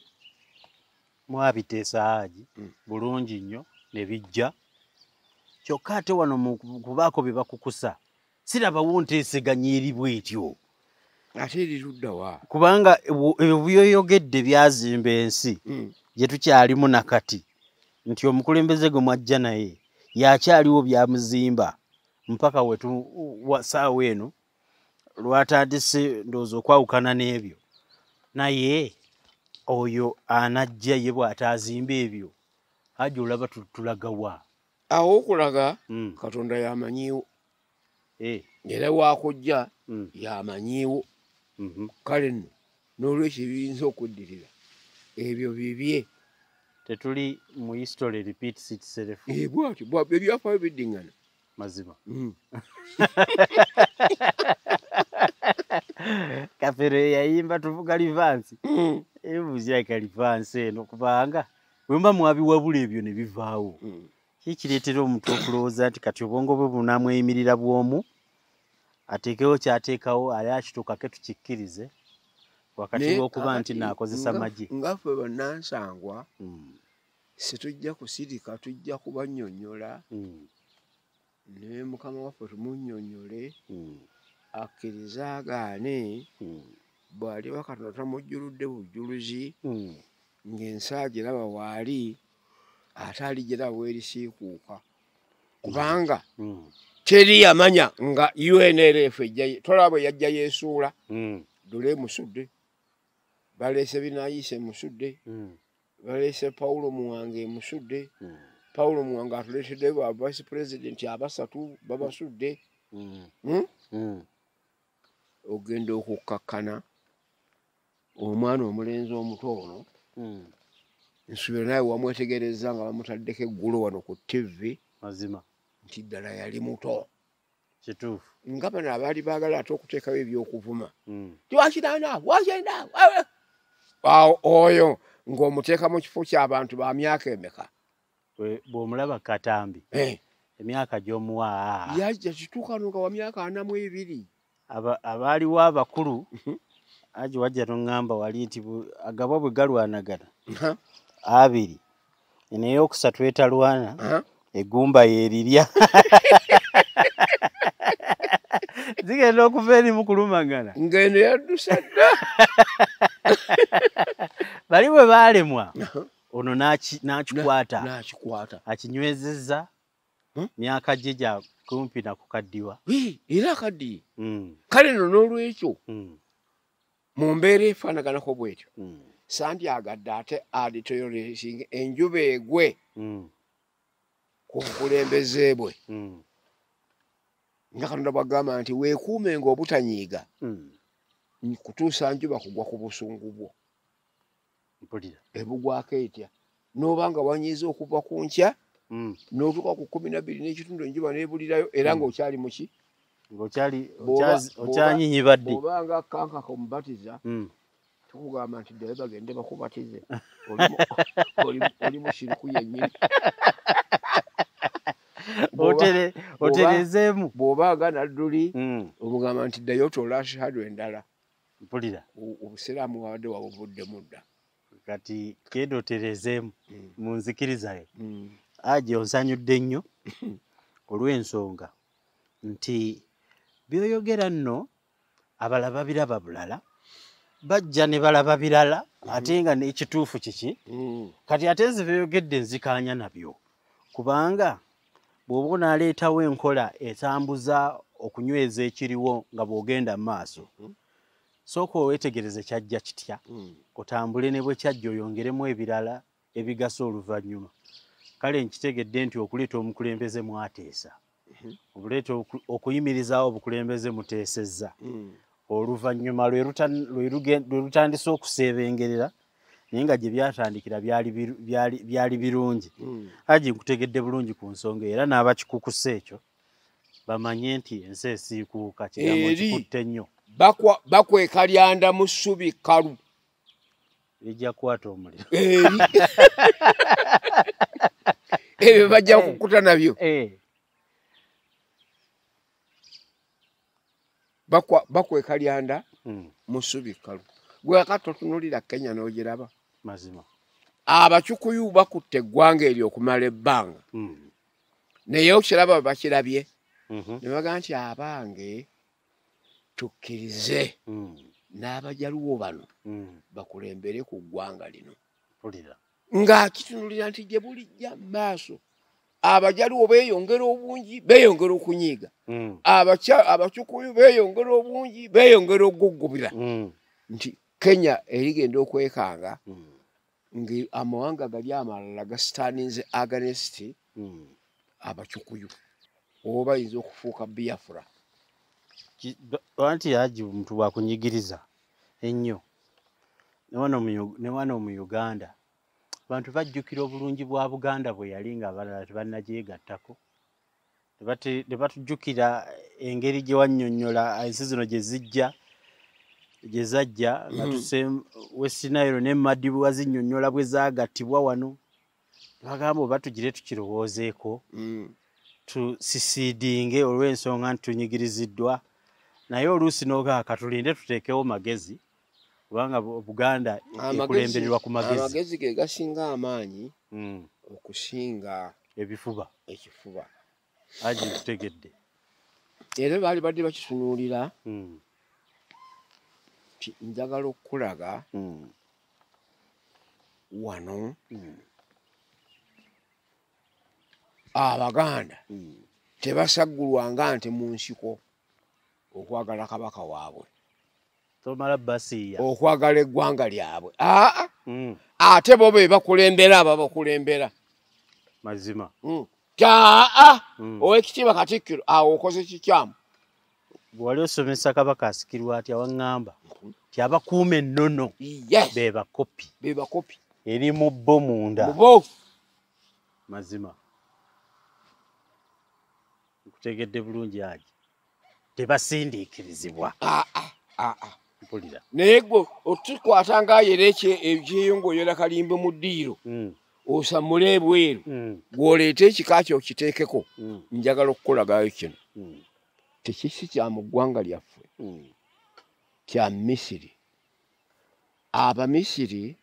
mwabiteesa Hajji bulungi nnyo ne bijja kyokka ate wano mu kubaako bye bakukusa sirabawo nteeseganya eri bwetyo ate erirudda wa kubanga ebyoyogedde byazimba ensi gye tukyalimu nakati nti omukulembeze gwe mwajja naye yakyaliwo byamuzimba mpaka saawa eno lwatandise ndowooza okwawukana n'ebyo naye oyo anajja ye bw'ataazimba ebyo Hajji olaba tulagawa awo okulaga Katonda yamanyiiwo era waakojja yamanyiiwo kale nno n'olwekyo ebiyinza okuddirira ebyo bibye tetuli mu history repeats itself bwatyo ebyafaayo biddingana mazima Kafere yayimba tuvuga livansi ebuuzi yaka livansi eno kubanga Bwemba mwabiwabula ebyo ne bivaawo. Kikireetera omuntu okulowooza nti kati obwongo bwe bunaamweyimirira bw'omu ateekewo kyateekawo ali akituukake tukikkirize wakati w'okuba nti naakozesa magi. Nga ffe bannansangwa situjja kusirika tujja kubannyonnyola ne mukama waffe tumunnyonnyole akkirize agaane bw'ali Katonda tamujjuludde bujjuluzi ng'ensi agiraba waali ate aligiraba weerisiikuuka kubanga teri yamanya nga UNRF ejja tolaba bwe yajja yeesuula Dule musudde baleese Binaayise musudde baleese Paulo Muwange musudde Paulo Muwange atuleetedde ba vice president abasatu babasudde ogenda okukkakkana omwana omulenzi omuto ono nsuubira naye wamwetegereza nga bamutaddeko Ggulu wano ku TV mazima nti ddala yali muto kituufu nga bano abaali baagala ate okuteekawo ebyokuvuma tiwakiraana wagenda oyo ng'omuteeka mu kifo ky'abantu ba myaka emeka bw'omulaba katambi emyaka gy'omuwa yajja kituukano nga wa myaka 42 abaaliwo abakulu Hajji wajja n'oŋŋamba wali nti agabwa bwe galwanagana abiri naye okusatu etalwana eggumba yeerirya zigenda okuva eri mu kulumagana ng'eno yaddusa dda bali bwe baalemwa ono n'akikwata akinywezezza myaka gye gya kumpi na kukaddiwa era akaddiye kale no n'olwekyo mu mbeera efaanaganako bw'etyo sandyagadde ate aditoyolesinga enjuba egwe ku bukulembeze bwe nga Katonda bw'agamba nti weekuumenga obutanyiiga kutuusa njuba kugwa ku busungu bwo ebugwako etya n'oba nga wanyiiza okuva ku nkya n'otuuka ku 12 n'ekitundu enjuba n'ebulirayo era ng'okyali muki okyanyinyi obanga kankaka omubatiza tukugamba nti ddala bagende bakubatize oli mushiriku yennyini oterezeemu bw'obaaga Nadduli omugamba nti ddayo tola ashhadu endala mpulira obusiraamu wabadde wabuvuddemu dda kati kendo oterezeemu mu nzikirizayo Hajji onsanyudde nnyo olw'ensonga nti byoyogera nno abalaba biraba bulala bajja ne balaba birala ate nga n'ekituufu kiki kati ate nze byoyogedde nzikaanya nabyo kubanga bw'oba onaaleetawo enkola etambuza okunyweza ekiriwo nga bw'ogenda mu maaso sooka oweetegereze kyajja kitya otambule ne bwe kyajja oyongeremu ebirala ebigasa oluvannyuma kale nkitegedde nti okuleeta omukulembeze mwateesa obuleeta okuyimirizaawo obukulembeze muteesezza oluvannyuma lwe lutandise okuseebengerera naye nga gye byatandikira byali birungi Hajji nkutegedde bulungi ku nsonga era n'abakikukuse ekyo bamanye nti ensi esiikuuka kigambo kikutte nnyo bakweka lyanda mu ssubi kkalu lijja kukwata omuliro ebyo bajja kukuta nabyo bakweka lyanda mu ssubi kkalu gwe akati otunuulira Kenya n'ogiraba mazima abakyukuyu bakutte eggwanga eryo okumala ebbanga naye okiraba bakirabye ne baga nti abange tukkirize n'abajaluwo bano bakulembere ku ggwanga lino ng'akitunulira nti gye bulijja mu maaso abajaluwo beeyongera obungi beeyongera okunyiiga abakyukuyu beeyongera obungi beeyongera okugugubira nti Kenya erigenda okwekanga ng'amawanga gali amalala gasitaaninze against abakyukuyu oba bayinza okufuuka Biafra anti Hajji omuntu bwakunyigiriza ennyo ne wano mu Uganda abantu bajjukira obulungi bwa Buganda bwe yali nga abalala tebannagyegattako ne batujjukira engeri gye wannyonnyola ensi zino gye zajja nga West Nile ne Madi bwe wazinnyonnyola bwe zaagattibwa wano bagamba oba tugire tukirowoozeeko tusisiidinge olw'ensonga nti tunyigiriziddwa naye oluusi n'ogaaka tulinde tuteekewo magezi kubanga Buganda ekulembererwa ku magezi. Amagezi ge gasinga amaanyi okusinga ekifuba. Hajji tutegedde. Era baali badde bakitunuulira nti njagala okulaga wano Abaganda tebasaggulwanga nti mu nsiko okwagala kabaka waabwe. Tomala basiya. Okwagala eggwanga lyabwe. Ate bo be bakulembera ababakulembera. Mazima. Owekitiibwa Katikkiro awo okoze kikyamu. Bwali osomesa kabaka asikirwa atya waŋŋamba ti abakuuma ennono be bakopi eri mu bbo munda. Mazima. Nkutegedde bulungi Hajji. Tebasindiikirizibwa. Mpulira. Naye gwe otukwata ng'ayera ebyeyongoyera kalimbe mu ddiiro osamule ebweru gw'oleeta ekika kyo okiteekeko njagala okukolagayo kino. Tekisi kya mu ggwanga lyaffe kya Misiri. Abamisiri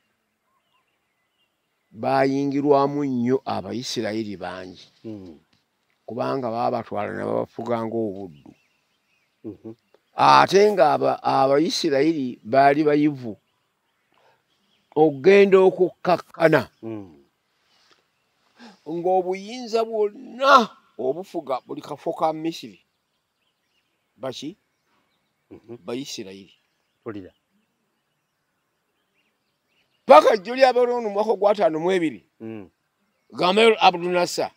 bayingirwamu nnyo Abayisirayiri bangi kubanga baabatwala ne babafuga ng'obuddu. Ate nga Abayisirayiri baali bayivu okugenda okukkakkana ng'obuyinza bwonna obufuga buli kafo ka Misiri baki Bayisirayiri. Paka ejjo ly'Abarooni mu mwaka gwa 52 Gamal Abdul Nasser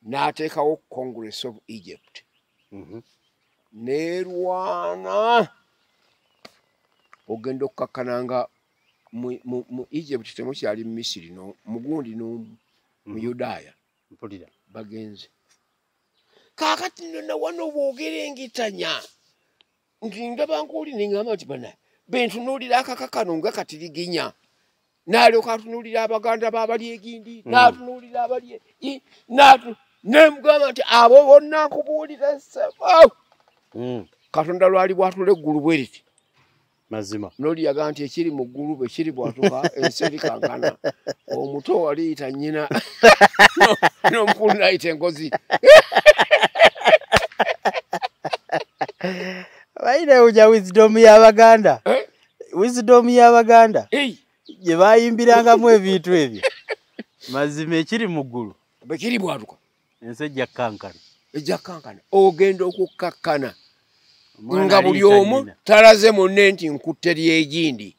n'ateekawo Congress of Egypt. Neerwana ogenda okukakkananga mu Egypt temukyali Misiri mugundi n'omu mu Yudaaya bagenze. Kaakati nonna wano bw'ogerengitanya nti ndaba nk'oli neŋŋamba nti bana bentunuulira akakakano nga katiriginya n'alyoka atunuulira Abaganda baabali egindi n'atunuulira abali nemugamba nti abo bonna nkubuulira ssebo Katonda lwali bwatula eggulu bwe riti. Mazima. Noli yaga nti ekiri mu ggulu bwe kiribwatuka ensi erikankana omuto waliyita nnyina n'omukulu n'ayita engozi. Bayina uja wisdom y'Abaganda. Wisdom y'Abaganda. Gye bayimbirangamu ebintu ebyo. Mazima ekiri mu ggulu bwe kiribwatuka ensi ejja kankana. Ejja kankana ogenda okukkakkana nga buli omu talaze munne nti nkutte lyegindi.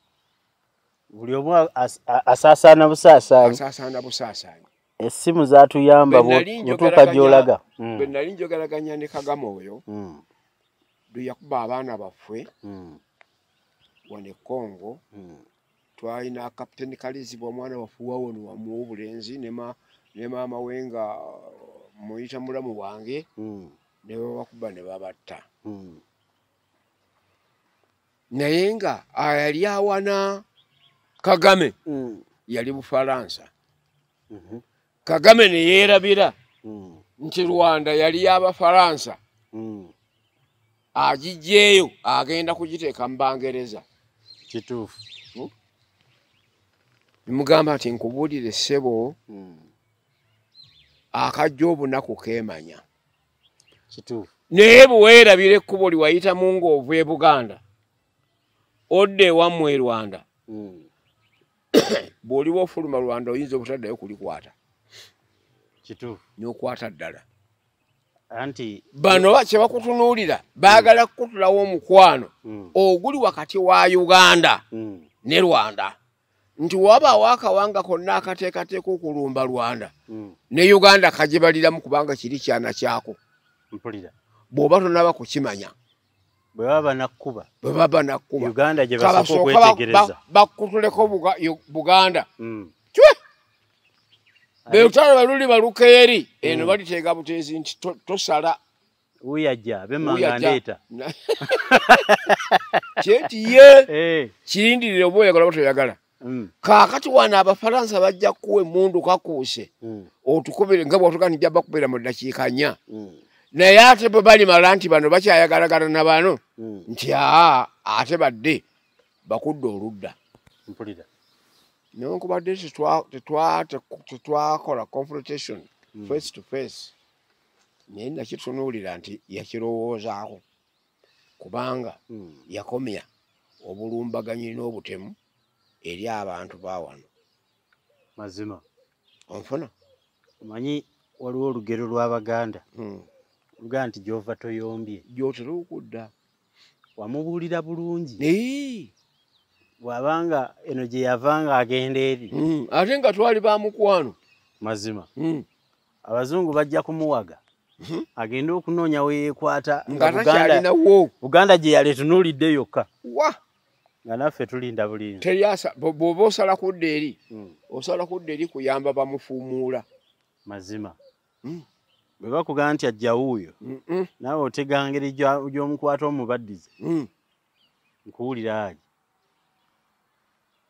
Buli omu asaasaana busaasaanyi. Essimu zaatuyamba butuuka gy'olaga. Bwe nali njogeraganya ne Kagame oyo lwe yakuba abaana baffe wano e Congo twalina Kapiteni Kalizibwa omwana waffe wawono wamuwa obulenzi ne maama we nga muyita mulamu wange ne babakuba ne babatta. Naye nga yali awana Kagame yali Bufalansa. Kagame ne yeerabira nti Rwanda yali y'Abafalansa agijjeeyo agenda kugiteeka mu Bangereza. Kituufu. Nimugamba nti nkubuulire ssebo akajja obunaku keemanya. Kituufu. Naye bwe weerabira ekkubo liwayitamu ng'ova e Buganda odda ewammwe e Rwanda bw'oliba ofuluma Rwanda oyinza obutaddayo kulikwata. Kituufu. N'okwata ddala. Anti bano kye bakutunuulira baagala kukutulawo omukwano oguli wakati wa Uganda ne Rwanda nti wabaawo akawanga konna akateekateeka okulumba Rwanda ne Uganda kagibaliramu kubanga kiri kyana kyako. Mpulira. Bw'oba tonaba kukimanya. Bwe baba nakkuba. Uganda gye basooka okwetegereza. Bakutuleko Buganda. Beutalo baluli balukeeri eno baliteeka buteezi nti tosala. Uyajja bemanga ndeeta. Kyeti ye kirindirire oba oyagala oba toyagala. kaakati wano Abafalansa bajja kuwa emmundu kakuuse otukubire nga bw'otuganijja bakubira mu ddakiika 4 naye ate bwe balimala nti bano bakyayagalagana na bano nti ate badde bakudde oludda newankubadde tetwakola confrontation face to face naye nakitunuulira nti yakirowoozaako kubanga yakomya obulumbaganyi n'obutemu eri abantu bawano mazima onfuna omanyi waliwo olugero lw'Abaganda luga nti gy'ova toyombye gy'otera okudda wamubuulira bulungi bw'abanga eno gye yavanga agenda eri ate nga twali bamukwano mazima abazungu bajja kumuwaga agenda okunoonya we yeekwata Buganda gye yali tunuulidde yokka nga naffe tulinda bulinzi bw'oba osala kudda eri osala kudda eri kuyamba bamufuumuula mazima bwe bakugamba nti ajja wuuyo naawe otega ngeri gy'omukwata omubaddize nkuwulira Hajji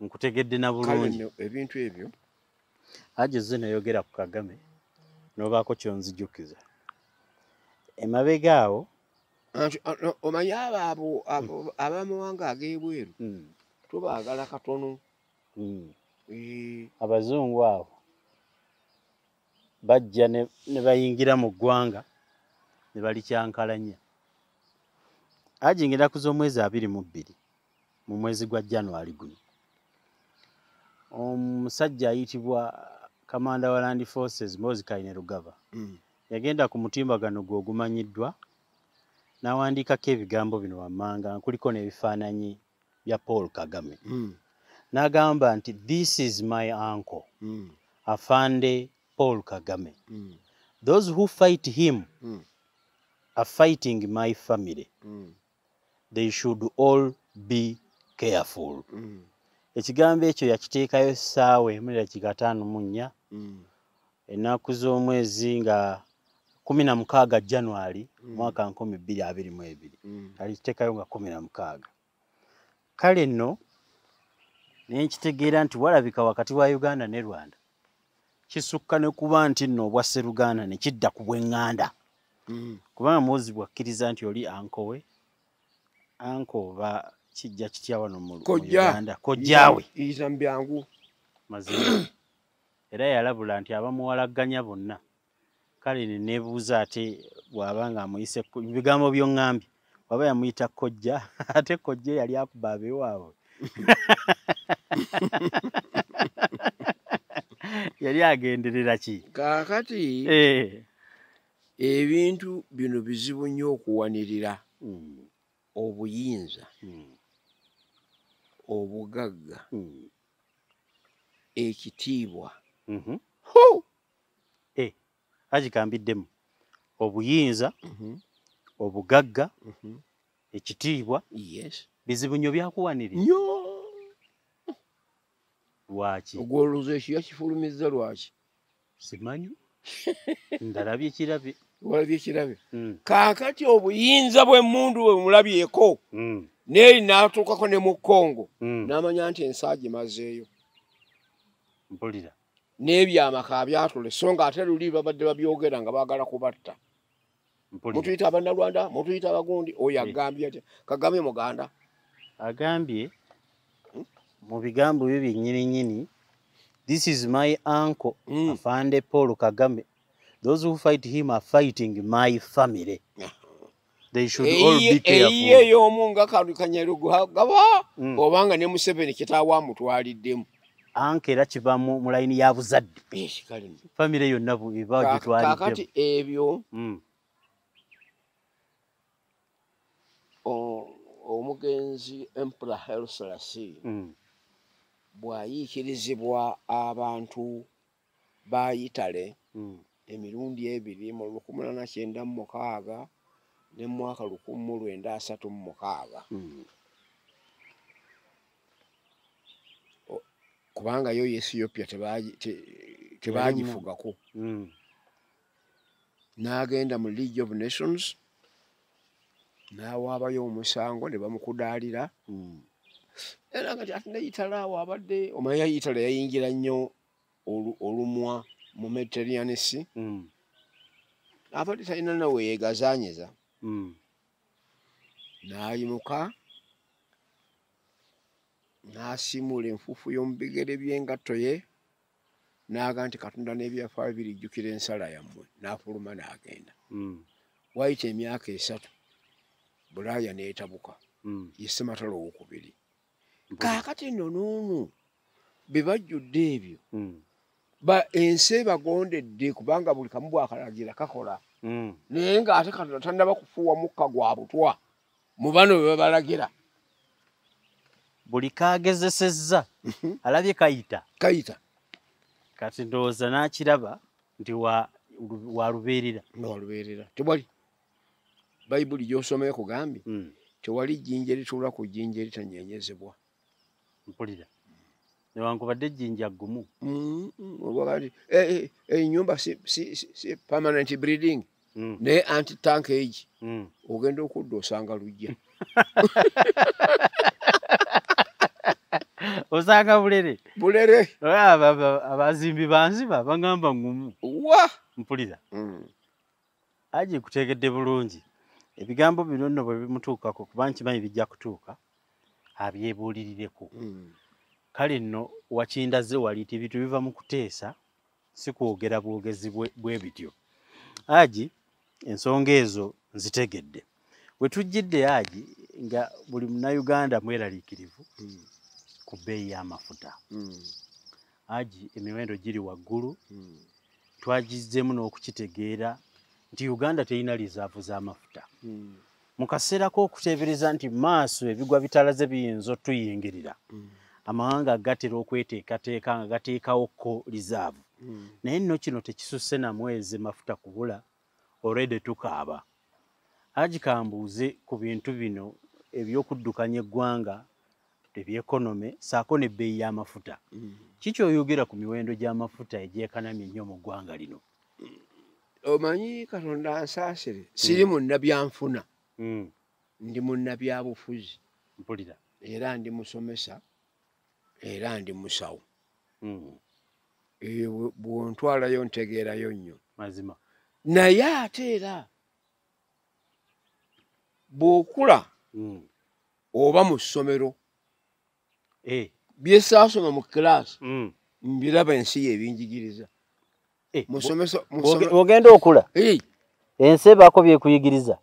nkutegedde na bulungi ebintu ebyo Hajji zze nayogera ku Kagame n'obaako kyonzijukiza emabega awo omanyi abo ab'amawanga ag'ebweru tubaagala katono abazungu abo bajja ne bayingira mu ggwanga ne balikyankalanya Hajji ngenda ku z'omwezi 22 mu mwezi gwa January guno omusajja ayitibwa Kamanda wa Land Forces Moses Kainerugaba yagenda ku mutimbagano gw'ogumanyiddwa n'awandiikako ebigambo bino wammanga kuliko n'ebifaananyi bya Paul Kagame n'agamba nti this is my uncle Afande Paul Kagame those who fight him are fighting my family they should all be careful ekigambo ekyo yakiteekayo essaawa 1:54 ennaku z'omwezi nga 16 January mwaka 2022 alikiteekayo nga 16 kale nno nenkitegeera nti walabika wakati wa Uganda ne Rwanda kisukka ne kuba nti nno obwa Sseruganda ne kidda ku bw'eŋŋanda kubanga Muhoozi bwakkiriza nti oli anko we anko oba kijja kitya wano mu Uganda kojjaawe iza mbyangu mazima era yalabula nti abamuwalagganya bonna kale ne neebuuza ate bw'abanga amuyise bigambo by'oŋŋambye waba yamuyita kojja ate kojja yali akuba abeewaabwe yali agenderera ki kaakati ebintu bino bizibu nnyo okuwanirira obuyinza obugagga ekitiibwa Hajji kambiddemu obuyinza obugagga ekitiibwa bizibu nnyo byakuwanirira lwaki ogwolooza ekyo yakifulumizza lwaki simanyi ndalabye ekirabye walabye ekirabye kaakati obuyinza bw'emmundu bwe mulabyeko n'eri n'atuukako ne mu Congo n'amanya nti ensaagi mazeeyo mpulira n'ebyamaka byatule so nga ate luli babadde babyogera nga baagala kubatta mutuyita Abannarwanda mutuyita Abagundi oyo agambye atya Kagame Muganda agambye mu bigambo byo byennyini this is my uncle Afande Paul Kagame those who fight him are fighting my family they should all be careful eyo omunga Kanyarugaba obanga ne Museveni kitaawa mutwaliddemu anke era kiva mu layini ya buzadde family yonna eba gitwaliddemu kakati ebyo omugenzi Emperor Haile Selassie bw'ayiikirizibwa abantu ba Itale emirundi 2 mu 1896 ne mu mwaka 1936 kubanga yo Ethiopia tebagifugako n'agenda mu League of Nations n'awaabayo omusango ne bamukudaalira era kati ate neyitala awo abadde omanyi yayitala yayingira nnyo olumwa mu Mediterranean Sea abadde talina nawe yeegazaanyeza n'ayimuka n'asiimula enfuufu y'omu bigere by'engatto ye n'aga nti Katonda n'ebyafaayo birijjukira ensala yammwe n'afuluma n'agenda wayita emyaka 3 Bulaaya n'etabuka ye Ssematalo owookubiri kaakati nno n'ono be bajjudde ebyo ensi bagondedde kubanga buli kamu bwakalagira kakola naye ng'ate Katonda tannaba kufuuwa mukka gwa butwa mu bano be babalagira buli kaagezesezza alabye kayita kati ndowooza n'akiraba nti walubeerera tewali bayibuli gy'osoma ekugambye tewali jjinja erituula ku jjinja eritanyeenyezebwa mpulira newankubadde ejjinja ggumu ennyumba si permanent breeding naye anti tank age ogenda okudda osanga lujja osanga bulere abazimbi banziba bagamba ngumu mpulira Hajji kutegedde bulungi ebigambo bino nno bwe bimutuukako kuba nkimanyi bijja kutuuka abyebuulirireko kale nno wakindaze wali ti bintu biva mu kuteesa si kwogera bwogezi bwe bityo Hajji ensonga ezo nzitegedde we tujjidde Hajji nga buli munnayuganda mweraliikirivu ku bbeeyi y'amafuta Hajji emiwendo giri waggulu twagizzemu n'okukitegeera nti Uganda terina rizaavu z'amafuta mu kaseera k'okuteebereza nti maaso ebigwa bitalaze biyinza otuyingirira amawanga agatera okweteekateeka nga gateekawokko rizaavu naye nno kino tekisusse na mwezi mafuta kubula olwedde tukaaba Hajji kambuuze ku bintu bino ebyokuddukanya eggwanga ebyekonome ssaako n'ebbeeyi y'amafuta kikyoyogera ku miwendo gy'amafuta egyekanamye ennyo mu ggwanga lino omanyi Katonda ansaasire siri munnabyanfuna ndi munnabyabufuzi mpulira era ndi musomesa era ndi musawo bwontwalayo ntegeerayo nnyo mazima naye ate era bw'okula oba mu ssomero byesaasoma mu kiraasi mbiraba ensi y'ebinjigiriza ogenda okula ensi ebaako byekuyigiriza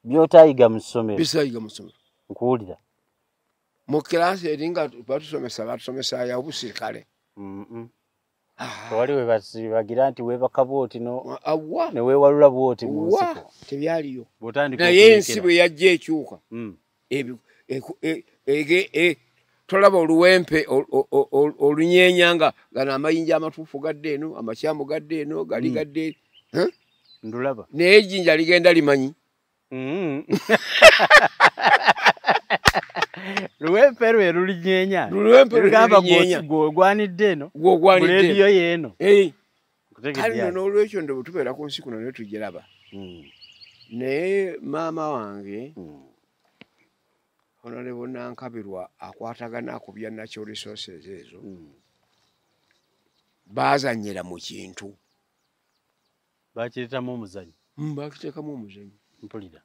byotaayiga mu ssomero nkuwulira mu kiraasi eri nga batusomesa ya obusirikale tewali webagira nti weebaka bwoti ne weewalula bwoti mu nsiko tebyaliyo naye ensi bwe yajja ekyuka tolaba oluwempe olunyeenya nga gano amayinja amatuufu gadde eno amakyamu gadde eno gali gadde ndulaba naye ejjinja ligenda limanyi luwempe lwe lulinyeenya gwogwanidde eno bulediyo yeeno kale no n'olwekyo ndo bwe tubeera ku nsi kuno naye tugiraba naye maama wange Honorable Nankabirwa akwatagana ku bya natural resources ezo baazannyira mu kintu bakiteekamu omuzannyo bakiteekamu omuzannyo mpulira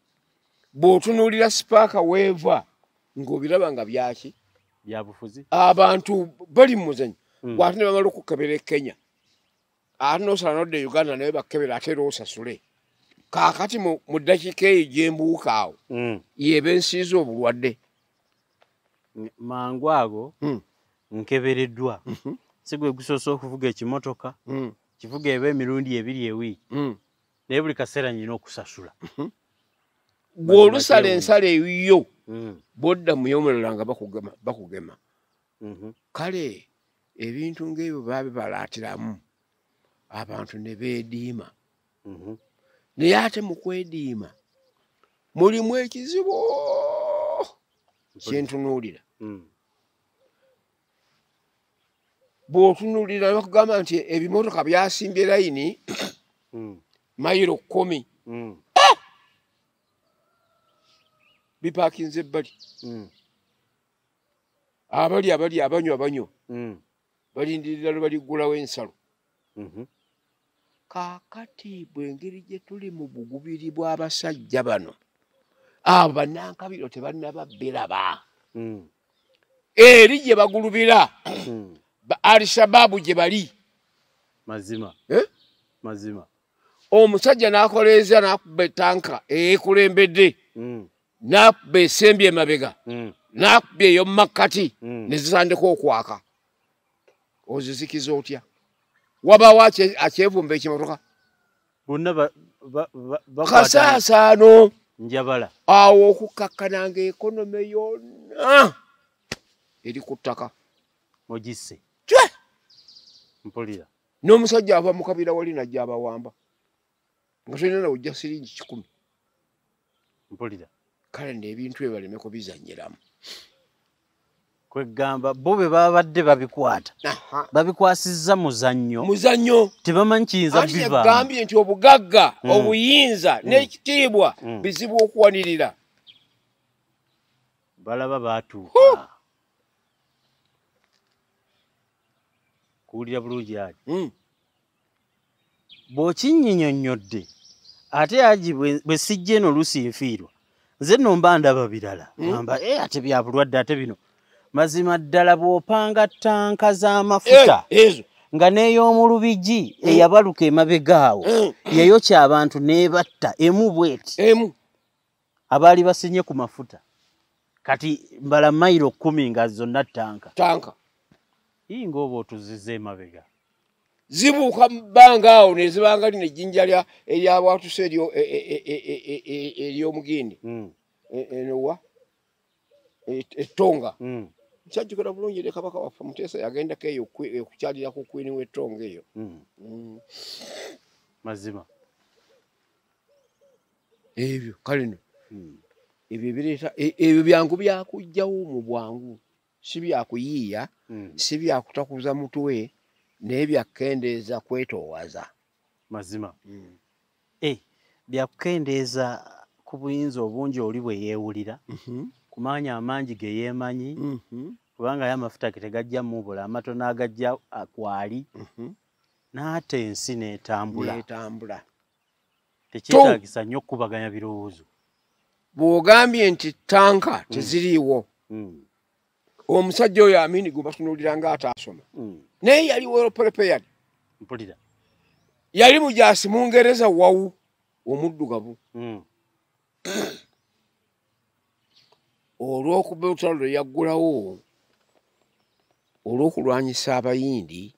bw'otunuulira sipaaka weeva ng'obiraba nga byaki byabufuzi abantu bali mu muzannyo bw'ate ne bamala okukebera e Kenya ate n'osala nodde Uganda naye bakebera ate era osasule kaakati mu ddakiika eyo gyembuuka awo yeeba ensiiza obulwadde mangu ago nkebereddwa si gwe gusoose okuvuga ekimotoka kivuga eba emirundi 2 ewiiki naye buli kaseera nyina okusasula bw'olusala ensala eyiyo bodda muyomulala nga bakugema kale ebintu ng'ebyo babibalaatiramu abantu ne beediima naye ate mu kwediima mulimu ekizibu kyentunuulira bw'otunuulira bakugamba nti ebimotoka byasimbye layini mayiro 10 bipaakinze ebbali abali abanyo balindirira lwe baliggulawo ensalo. Kaakati bw'engeri gye tuli mu bugubiri bw'abasajja bano abo bannankabiro tebannaba beraba eri gye bagulubira Al-Shabaab gye bali. Mazima mazima. Omusajja n'akoleeza n'akuba ettanka eyeekulembedde n'akuba esembye emabega n'akuba ey'omu makkati ne zitandika okwaka. Ozizikiza otya? Wabaawo akyevumba ekimotoka bonna kasaasaano njabala awo okukakkananga ekonome yonna eri ku ttaka ogisse mpulira. N'omusajja ava mu kabira wali najja abawamba nga tolina nawe ojja siringi 10. Mpulira. Kale n'ebintu bye baleme kubizannyiramu. Kwegamba bo be babadde babikwata babikwasizza muzannyo tebamanyi kiyinza biva. Gambye nti obugagga obuyinza n'ekitiibwa bizibu okuwanirira. Balaba baatuuka kuwulira bulungi Hajji bw'okinnyinnyonnyodde ate Hajji bwe sijja eno oluusi nfiirwa nze nno mba ndaba birala amba ate bya bulwadde ate bino. Mazima ddala bw'opanga ttanka z'amafuta nga n'ey'omu Lubigi eyabaluka emabegaawo yayokya abantu n'ebatta emu bweti abaali basinye ku mafuta kati mbala mayiro 10 nga zonna ttanka yinga oba otuziza emabega zibuuka mu bbanga awo ne zibanga lino ejjinja eryabwatuse ery'omugindi enowa ettonga kyajjukira bulungi ne kabaka waffe Muteesa yagendako eyo okukyalira ku kwini w'ettonga eyo. Mazima ebyo kale no ebyo bireeta ebyo byangu byakujjawo mu bwangu si byakuyiiya si byakutakuza mutwe naye byakukendeeza kwetoowaza. Mazima byakukendeeza ku buyinza obungi oli bwe yeewulira kumanya amangi ge yeemanyi kubanga aya amafuta ge tegajja mubula amatono agajja akwali n'ate ensi n'etambula tekyetaagisa nnyo okukubaganya birowoozo. Bw'ogambye nti ttanka teziriiwo omusajja oyo Amini gwe batunuulira ng'ataasoma naye yali well prepared. Mpulira. Yali mujaasi Mungereza wawu omuddugavu olw'okuba olutalo lwe yaggulawo olw'okulwanyisa abayindi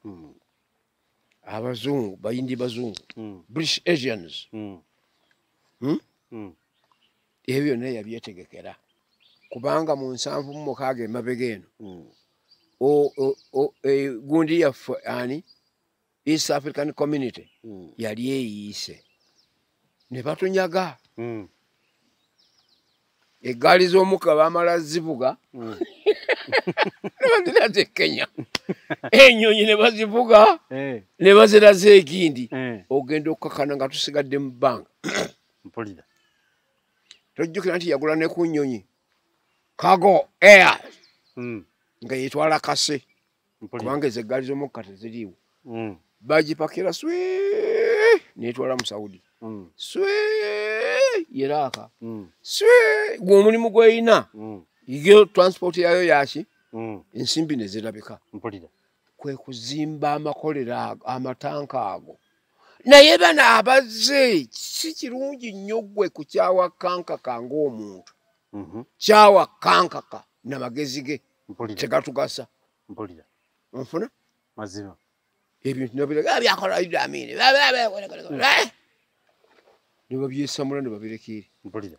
abazungu bayindi bazungu British Asians ebyo byonna yabyetegekera kubanga mu 76 emabega eno gundi yaffe ani East African Community yali eyiise ne batunyaga eggaali z'omukka baamala zivuga ne baziraza Kenya ennyonyi ne bazivuga ne baziraza egindi ogenda okukakana nga tusigadde mu bbanga. Mpulira. Tojjukira nti yagula ne ku nnyonyi Cargo Air nga yetwala kase kubanga ezo eggaali z'omukka teziriiwo bagipakira netwala mu Saudi yeraaka gwe omulimu gweyina yo transport yayo yaki ensimbi ne zirabika. Kwe kuzimba amakolera amatanka ago naye bana abazze si kirungi nnyo gwe kukyawa kankaka ng'omuntu kyawa kankaka n'amagezi ge tegatugasa. Onfuna mazima ebintu nabira byakola Idi Amini ne babyesamula ne babirekeera.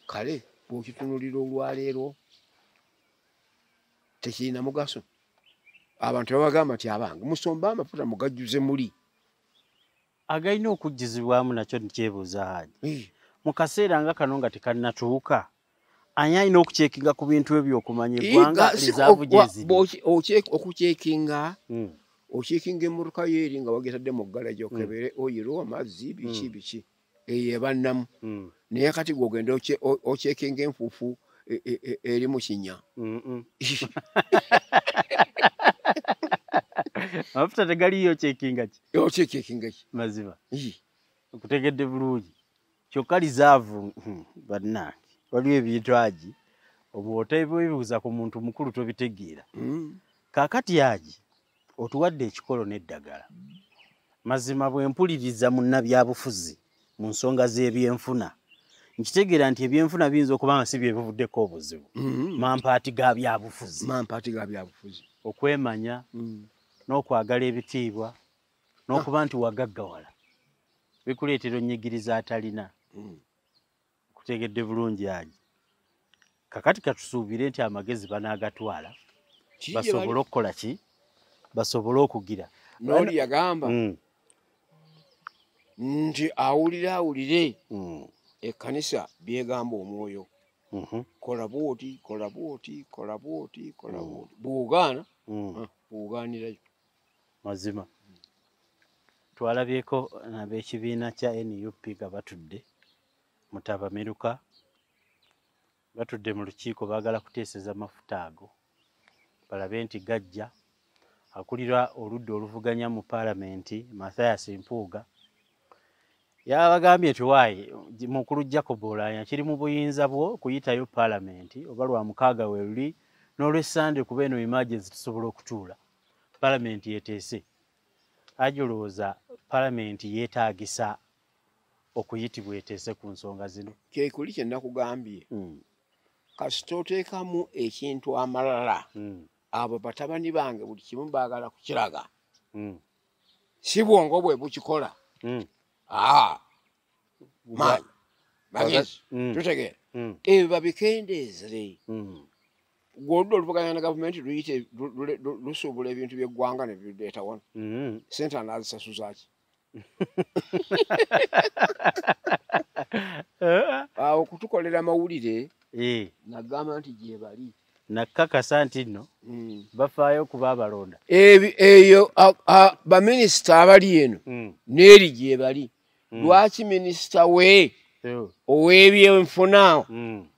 Kale bw'okitunulira olwaleero tekirina mugaso. Abantu babagamba nti abange musomba amafuta mugajjuze muli agalina okujjizibwamu nakyo nikyebuuza Hajji mu kaseera nga kano nga tekanatuuka ani alina okucekinga ku bintu ebyo okumanya eggwanga lizaavu gyeziri okucekinga ocekinga emmotoka yeeri nga wagetadde mu ggalaji okebere oyiro amazzi biki eyo ebannamu naye kati gw'ogenda ocekinga enfuufu eri mu Kinya. Amafuta tegaliyo cekinga ki? Yo cekinga ki? Mazima. Okutegedde bulungi. Kyokka lizaavu bannange. Waliwo ebintu Hajji obwoteebuuza ku muntu mukulu tobitegeera. Kaakati Hajji otuwadde ekikolo n'eddagala. Mazima bwe mpuliriza munnabyabufuzi mu nsonga z'ebyenfuna. Nkitegeera nti ebyenfuna biyinza okuba nga si bye bivuddeko obuzibu. Mampaati ga byabufuzi. Mampaati ga byabufuzi. Okwemanya n'okwagala ebitiibwa n'okuba nti wagaggawala. Bikuleetera onnyigiriza atalina. Kutegedde bulungi Hajji. Kakati katusuubire nti amagezi banaagatwala. Basobole okukola ki? Basobole okugira. N'oli yagamba nti awulire ekkanisa byegamba omwoyo. Kola bwoti, kola bwoti, kola bwoti, kola bwoti. Bw'ogaana, bw'ogaanirayo. Mazima. Twalabyeko n'ab'ekibiina kya NUP nga batudde mutabameruka. Batudde mu lukiiko baagala kuteeseza mafuta ago. Balabe nti gajja. Akulira oludda oluvuganya mu Paalamenti, Mathias Mpuuga. Yabagambye nti waaye mukulu Jacob Oulanya kiri mu buyinza bwo kuyitayo Paalamenti oba lwa mukaaga we luli n'olw'essande kuba eno emergency tusobola okutuula. Paalamenti yeteese. Hajji olowooza Paalamenti yeetaagisa okuyitibwa eteese ku nsonga zino? Kyekuli kye nakugambye. Kasita oteekamu ekintu amalala, abo batabani bange buli kimu baagala kukiraga. Si bwongo bwe bukikola. Magezi tutegeera ebyo babikendeezere. Gw'oludda oluvuganya na gavumenti luyite lusuubula ebintu by'eggwanga ne bireeta wano. Sente anaazisasuza ki? Awo kutukolera amawulire nagamba nti gye bali. Nakakasa nti nno bafaayo kuba abalonda. Eyo baminisita abali eno n'eri gye bali. Lwaki minisita ow'ebyenfuna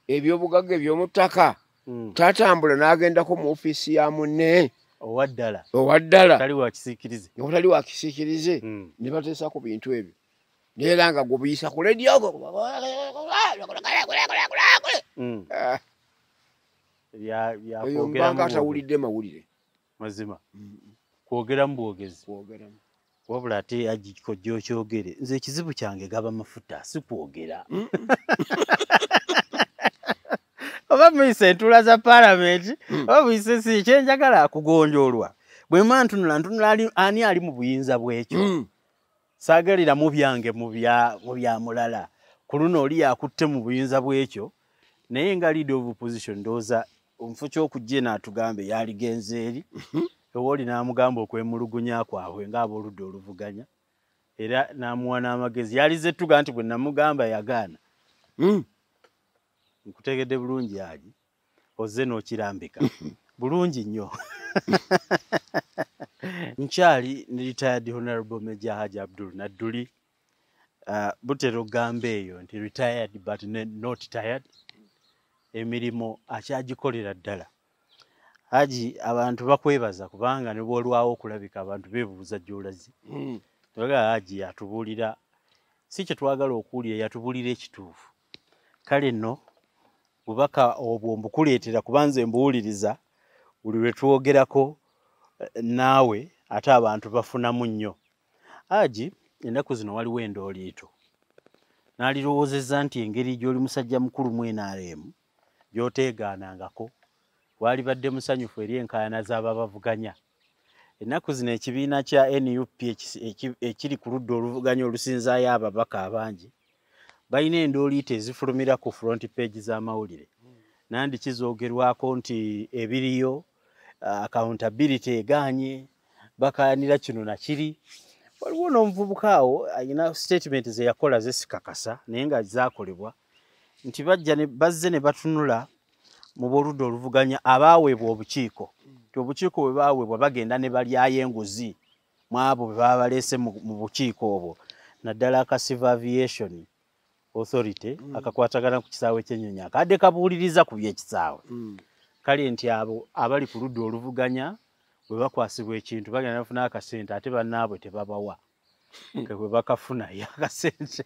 eby'obugagga eby'omuttaka tatambula n'agendako mu ofiisi ya munne owaddala tali wa kisiikirize ne bateesa ku bintu ebyo neera nga gwe buyisa ku lediyo oyo mbanga atawulidde mawulire. Mazima kwogeramu bwogezi. Wabula ate Hajji kojja okyogere nze ekizibu kyange gaba mafuta si kwogera. Oba muyise entula za Paalamenti oba muyise si kyenjagala akugonjoolwa. Bwe mba ntunula ani ali mu buyinza bw'ekyo. Saagalira mu byange mu bya mulala. Ku luno oli yakutte mu buyinza bw'ekyo naye nga leader of opposition ndowooza omufu ky'okujja n'atugambe yaligenze eri. Owoli n'amugamba okwemulugunya kwabwe ng'abooludda oluvuganya era n'amuwa n'amagezi yalize tuga nti bwe namugamba yagaana. Nkutegedde bulungi Hajji ozze n'okirambika bulungi nnyo. Nkyali retired honorable Major Hajji Abdul Nadduli. Butero gamba eyo nti retired but not tired. Emirimu akyagikolera ddala. Hajji abantu bakwebaza kubanga ne bwolwawo okulabika abantu beebuuza gy'olazi. Twaga Hajji yatubuulira si kye twagala okuwulira yatubuulira ekituufu. Kale nno bubaka obwo mbukuleetera kuba nze mbuwuliriza buli lwe twogerako naawe ate abantu bafunamu nnyo. Hajji ennaku zino waliwo endooliito. N'alirowoozezza nti engeri gy'oli musajja mukulu mu NRM gy'oteegaanangako walibadde musanyufu eri enkaayana z'ababavuganya. Ennaku zino ekibiina kya NUP ekiri ku ludda oluvuganya olusinzaayo ababaka abangi balina endooliito ezifulumira ku front page z'amawulire. Nandi kizoogerwako nti ebiriyo accountability egaanye bakayanira kino na kiri. Waliwo n'omuvubuka awo alina statement ze yakola zesikakasa naye nga zaakolebwa nti bazze ne batunula mu boludda oluvuganya abaaweebwa obukiiko. Nti obukiiko bwe baaweebwa bagenda ne balyayo enguzi mu abo bwe baba baleese mu bukiiko obwo. Naddala aka civil aviation authority akakwatagana ku kisaawe ky'ennyonyi akadde kabuuliriza ku by'ekisaawe kale nti abo abali ku ludda oluvuganya bwe bakwasibwa ekintu bagenda bafuna akasente ate bannaabwe tebabawa bwe bakafuna yakasente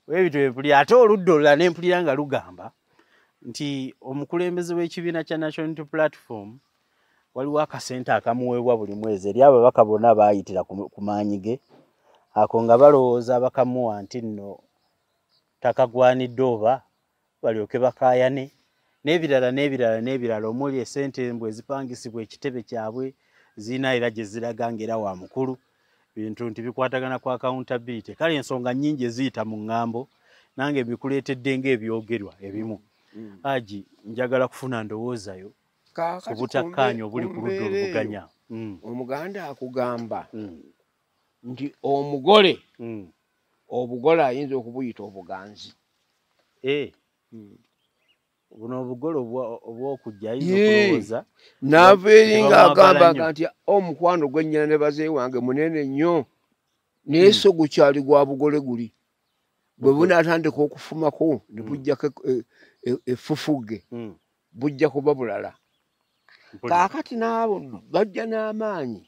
webityo bempulira ate oludda olulala ne mpulira nga lugamba nti omukulembeze w'ekibiina kya National Unity Platform waliwo akasente akamuweebwa buli mwezi eri abo ababaka bonna baayitira ku maanyi ge ako nga balowooza bakamuwa nti nno takagwanidde oba balyoke bakaayane n'ebirala omuli esente mbwe ezipangisibwa ekitebe kyabwe zirina era gye ziraga ng'era wa mukulu bintu nti bikwatagana ku accountability kale ensonga nnyingi eziyita mu ŋŋambo nange bikuleetedde ng'ebyogerwa ebimu Hajji njagala kufuna ndowoozayo ku butakkaanya obuli ku ludda oluvuganya omuganda akugamba nti omugole obugole ayinza okubuyita obuganzi buno obugole obw'okujja ayinza okulowooza naava eri ng'agamba nti omukwano gw'ennyana ne bazeeyi wange munene nnyo naye so gukyali gwa bugole guli bwe bunaatandika okufumako ne bujjako effufuge bujja kuba bulala kaakati n'abo bajja n'amaanyi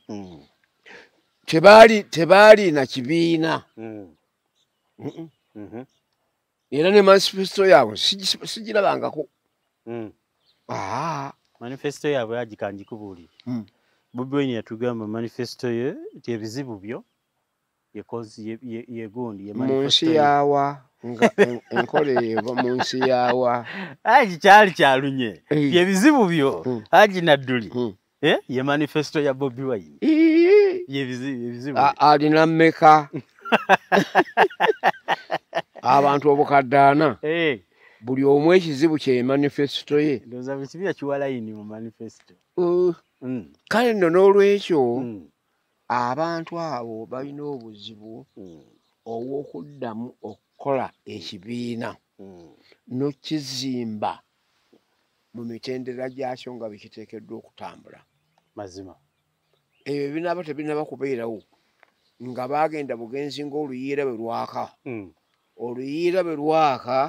tebaali na kibiina era ne manifesito yaabwe sigirabangako manifesito yaabwe agikanjikubuulire Bobi Wine yatugamba manifesito ye nti ebizibu byo yegundi mu nsi yaawa enkola eva mu nsi yaawa Hajji kyali kyalunye ebizibu byo Hajji Nadduli ye manifesito ya Bobi Wine yebizibu alina mmeka abantu obukaddaana buli omu ekizibu kye manifesito ye ndowooza buli kibiina kiwa layini mu manifesito kale nno n'olwekyo abantu abo balina obuzibu obw'okuddamu okukola ekibiina n'okizimba mu mitendera gyakyo nga bikiteekeddwa okutambula mazima ebyo binaaba tebinaba kubeerawo nga baagenda bugenzi ng'oluyiira bwe lwaka oluyiira bwe lwaka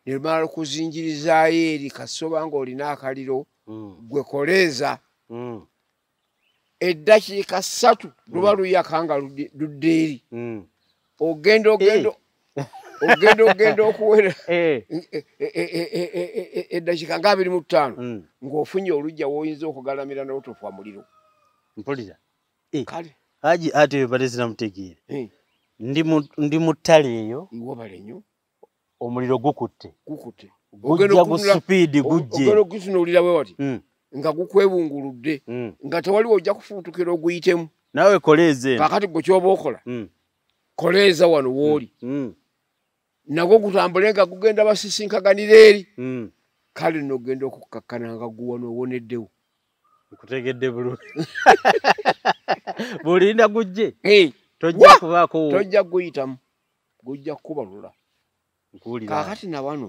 ne lumala okuzingirizaayo eri kasoba ng'olina akaliro gwe koleeza eddakiika 3 luba luyaka nga ludde eri ogenda okuwera eddakiika nga 25 ng'ofunye olujja w'oyinza okugalamira n'otofa muliro mpulira kale Hajji ate batezina mutegeere ndi mu ttale eyo iwobale nnyo omuliro gukutte ogenda gu supiidi gujje ogenda okutunuulira bwe wati nga gukwebunguludde nga tewaliwo ojja kufuutukira oguyitemu naawe koleeze kaakati gwe kyoba okola koleeza wano w'oli nagwo gutambule nga gugenda basisinkaganira eri kale nogenda okukkakkana nga guwano owoneddewo nkutegedde bulungi bw'olinda gujje tojja kubaako tojja kuguyitamu gujja kukubalula kaakati na wano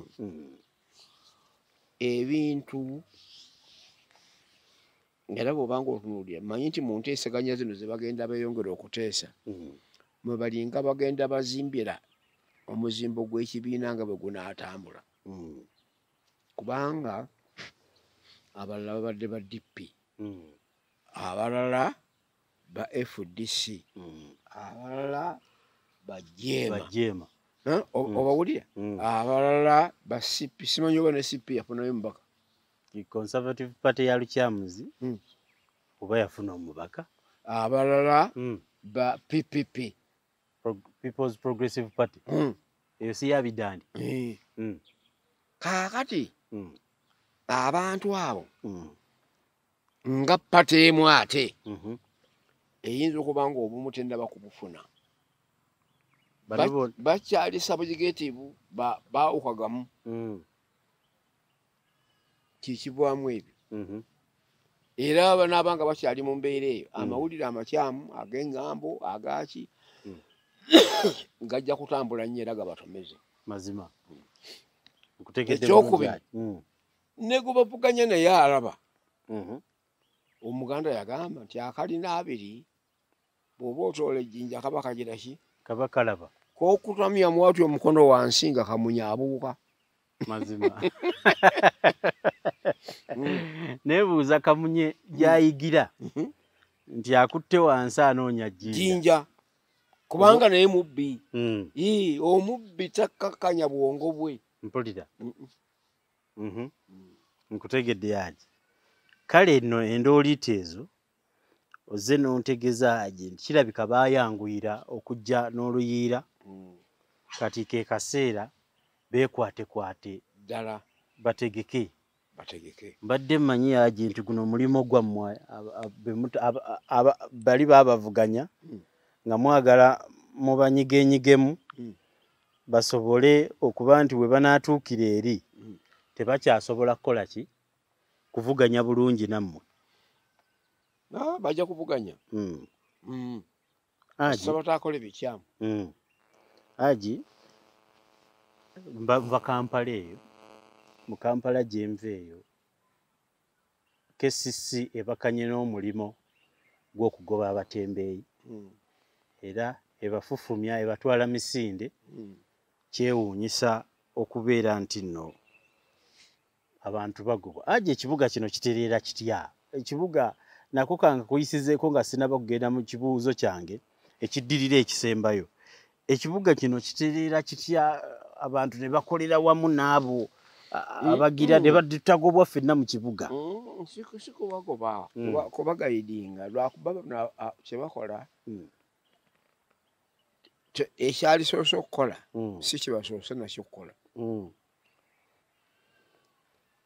ebintu era bw'obanga otunuulira manyi nti mu nteeseganya zino ze bagenda beeyongera okuteesa mwe balinga bagenda bazimbira omuzimbo gw'ekibiina nga bwe gunaatambula kubanga abalala babadde ba DP abalala ba FDC abalala bajjeema obawulira abalala ba CP simanyi oba ne CP yafunayo mubaka Conservative Party ya Lukyamuzi oba yafuna omubaka abalala ba PPP People's Progressive Party eyo si yabidandi kaakati abantu abo nga pate emu ate eyinza okuba nga obumu tendaba kubufuna bakyali sabujigetivu baawukagamu kikivaamu ebyo era banaabanga bakyali mu mbeera eyo amawulire amakyamu ag'eŋŋambo agaki gajja kutambula nnyo era gabatomeze mazima ekyokubiri ne gubavuganya naye alaba omuganda yagamba nti akalina abiri bw'oba otoola ejjinja kaba kagira ki kaba kalaba K'okutamya mwati omukono wansi nga kamunya abuuka. Mazima. Nebuuza kamunye gy'ayigira nti akutte wansi anoonya jjinja. Kubanga naye mubbi. Omubbi takkakanya bwongo bwe. Mpulira. Nkutegedde Hajji. Kale nno endooliito ezo ozze n'ontegeza Hajji nti kirabika baayanguyira okujja n'oluyiira kati ke kaseera beekwatekwate ddala bategeke. Mbadde mmanyi Hajji nti guno mulimo gwammwe bali baabavuganya nga mwagala mubanyigenyigemu basobole okuba nti bwe banaatuukira eri tebakyasobola kukola ki kuvuganya bulungi nammwe. Bajja kuvuganya. Bataakole bikyamu. Hajji nva Kampala eyo, mu Kampala gye nva eyo KCC ebakanye n'omulimo gw'okugoba abatembeeyi era ebafufumya ebatwala misinde. Kyewuunyisa okubeera nti nno abantu bagobwa. Hajji ekibuga kino kitereera kitya? Ekibuga nako kanga kuyisizeeko nga sinaba kugenda mu kibuuzo kyange ekiddirira ekisembayo. Ekibuga kino kitereera kitya abantu ne bakolera wamu n'abo abagira ne batagobwa ffenna mu kibuga? Sikubagoba kubagayidinga lwakuba kye bakola ekyali soose okukola si kye basoose nakyo kukola.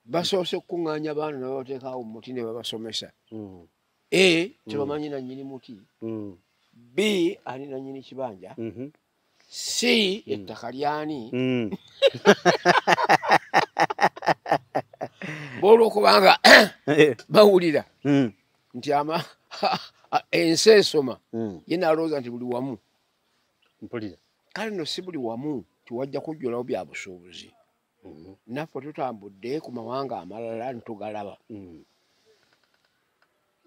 Basoose kukuŋŋaanya abaana ne babateekawo mu muti ne babasomesa. Tebamanyi nannyini muti. B ani nannyini kibanja. C ettaka lyani. Olw'okubanga bawulira nti ensi esoma ye nalowooza nti buli wamu. Mpulira. Kale nno si buli wamu tiwajja kujjulawo bya busuubuzi. Naffe tutambudde ku mawanga amalala nitugalaba.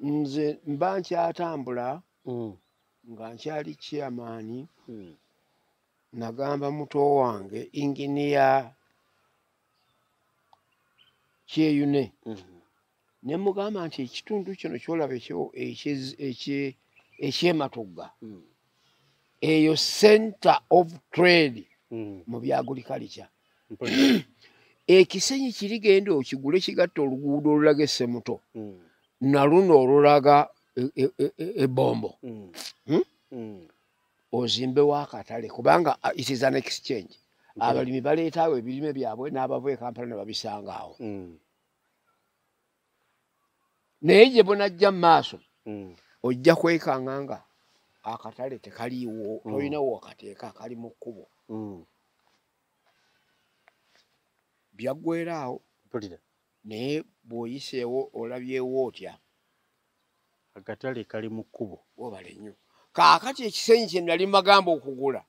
Nze mba nkyatambula nga nkyali chairman. Nagamba muto wange inginiya kyeyune. Ne mugamba nti ekitundu kino kyolaba ekyematugga eyo center of trade mu bya agriculture. Ekisenyi kiri genda okigule kigatta oluguudo olulaga Essemuto naluno olulaga Ebombo. Ozimbewo akatale kubanga it is an exchange. Abalimi baleetaawo ebirime byabwe n'abava e Kampala ne babisanga awo. Naye gye bonajja mu maaso ojja kwekanga nga akatale tekaliiwo, tolinawo wakateeka kali mu kkubo. Byaggweeraawo naye bw'oyiseewo olabyewo otya akatale kali mu kkubo wobale nnyo. Kaakati ekisenyi kye nali magamba okugula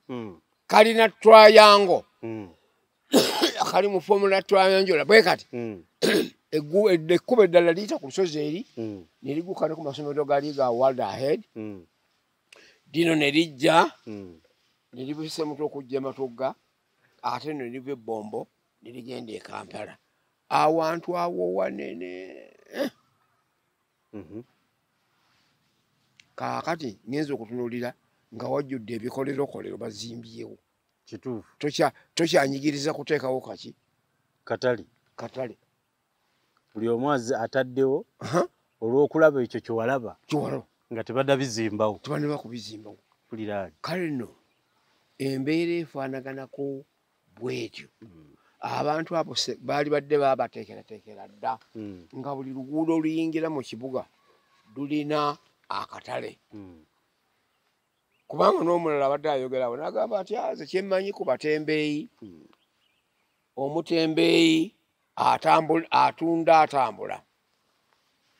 kalina triangle kali mu formula triangle bwe kati ekkubo eddala liyita ku lusozi eri ne ligguka ne ku masomero gali ga World Ahead. Dino ne lijja ne liva Essemuto okujja Matugga ate ne liva Ebombo ne ligenda e Kampala. Awantu awo wanene. Kaakati ngenza okutunuulira nga wajjudde ebikolerokolero bazimbyewo. Kituufu. Tokyanyigiriza kuteekawo kaki? Katale. Buli omu ataddewo olw'okulaba ekyo kye walaba nga tebadda bizimbawo. Tebannaba kubizimbawo. Puliraani. Kale nno embeera efaanaganako bwetyo. Abantu abo baali badde babateekerateekera dda nga buli luguudo oluyingira mu kibuga lulina akatale. Kubanga n'omulala abadde ayogerawo n'agamba ati aze kyemmanyi ku batembeeyi, omutembeeyi atambula.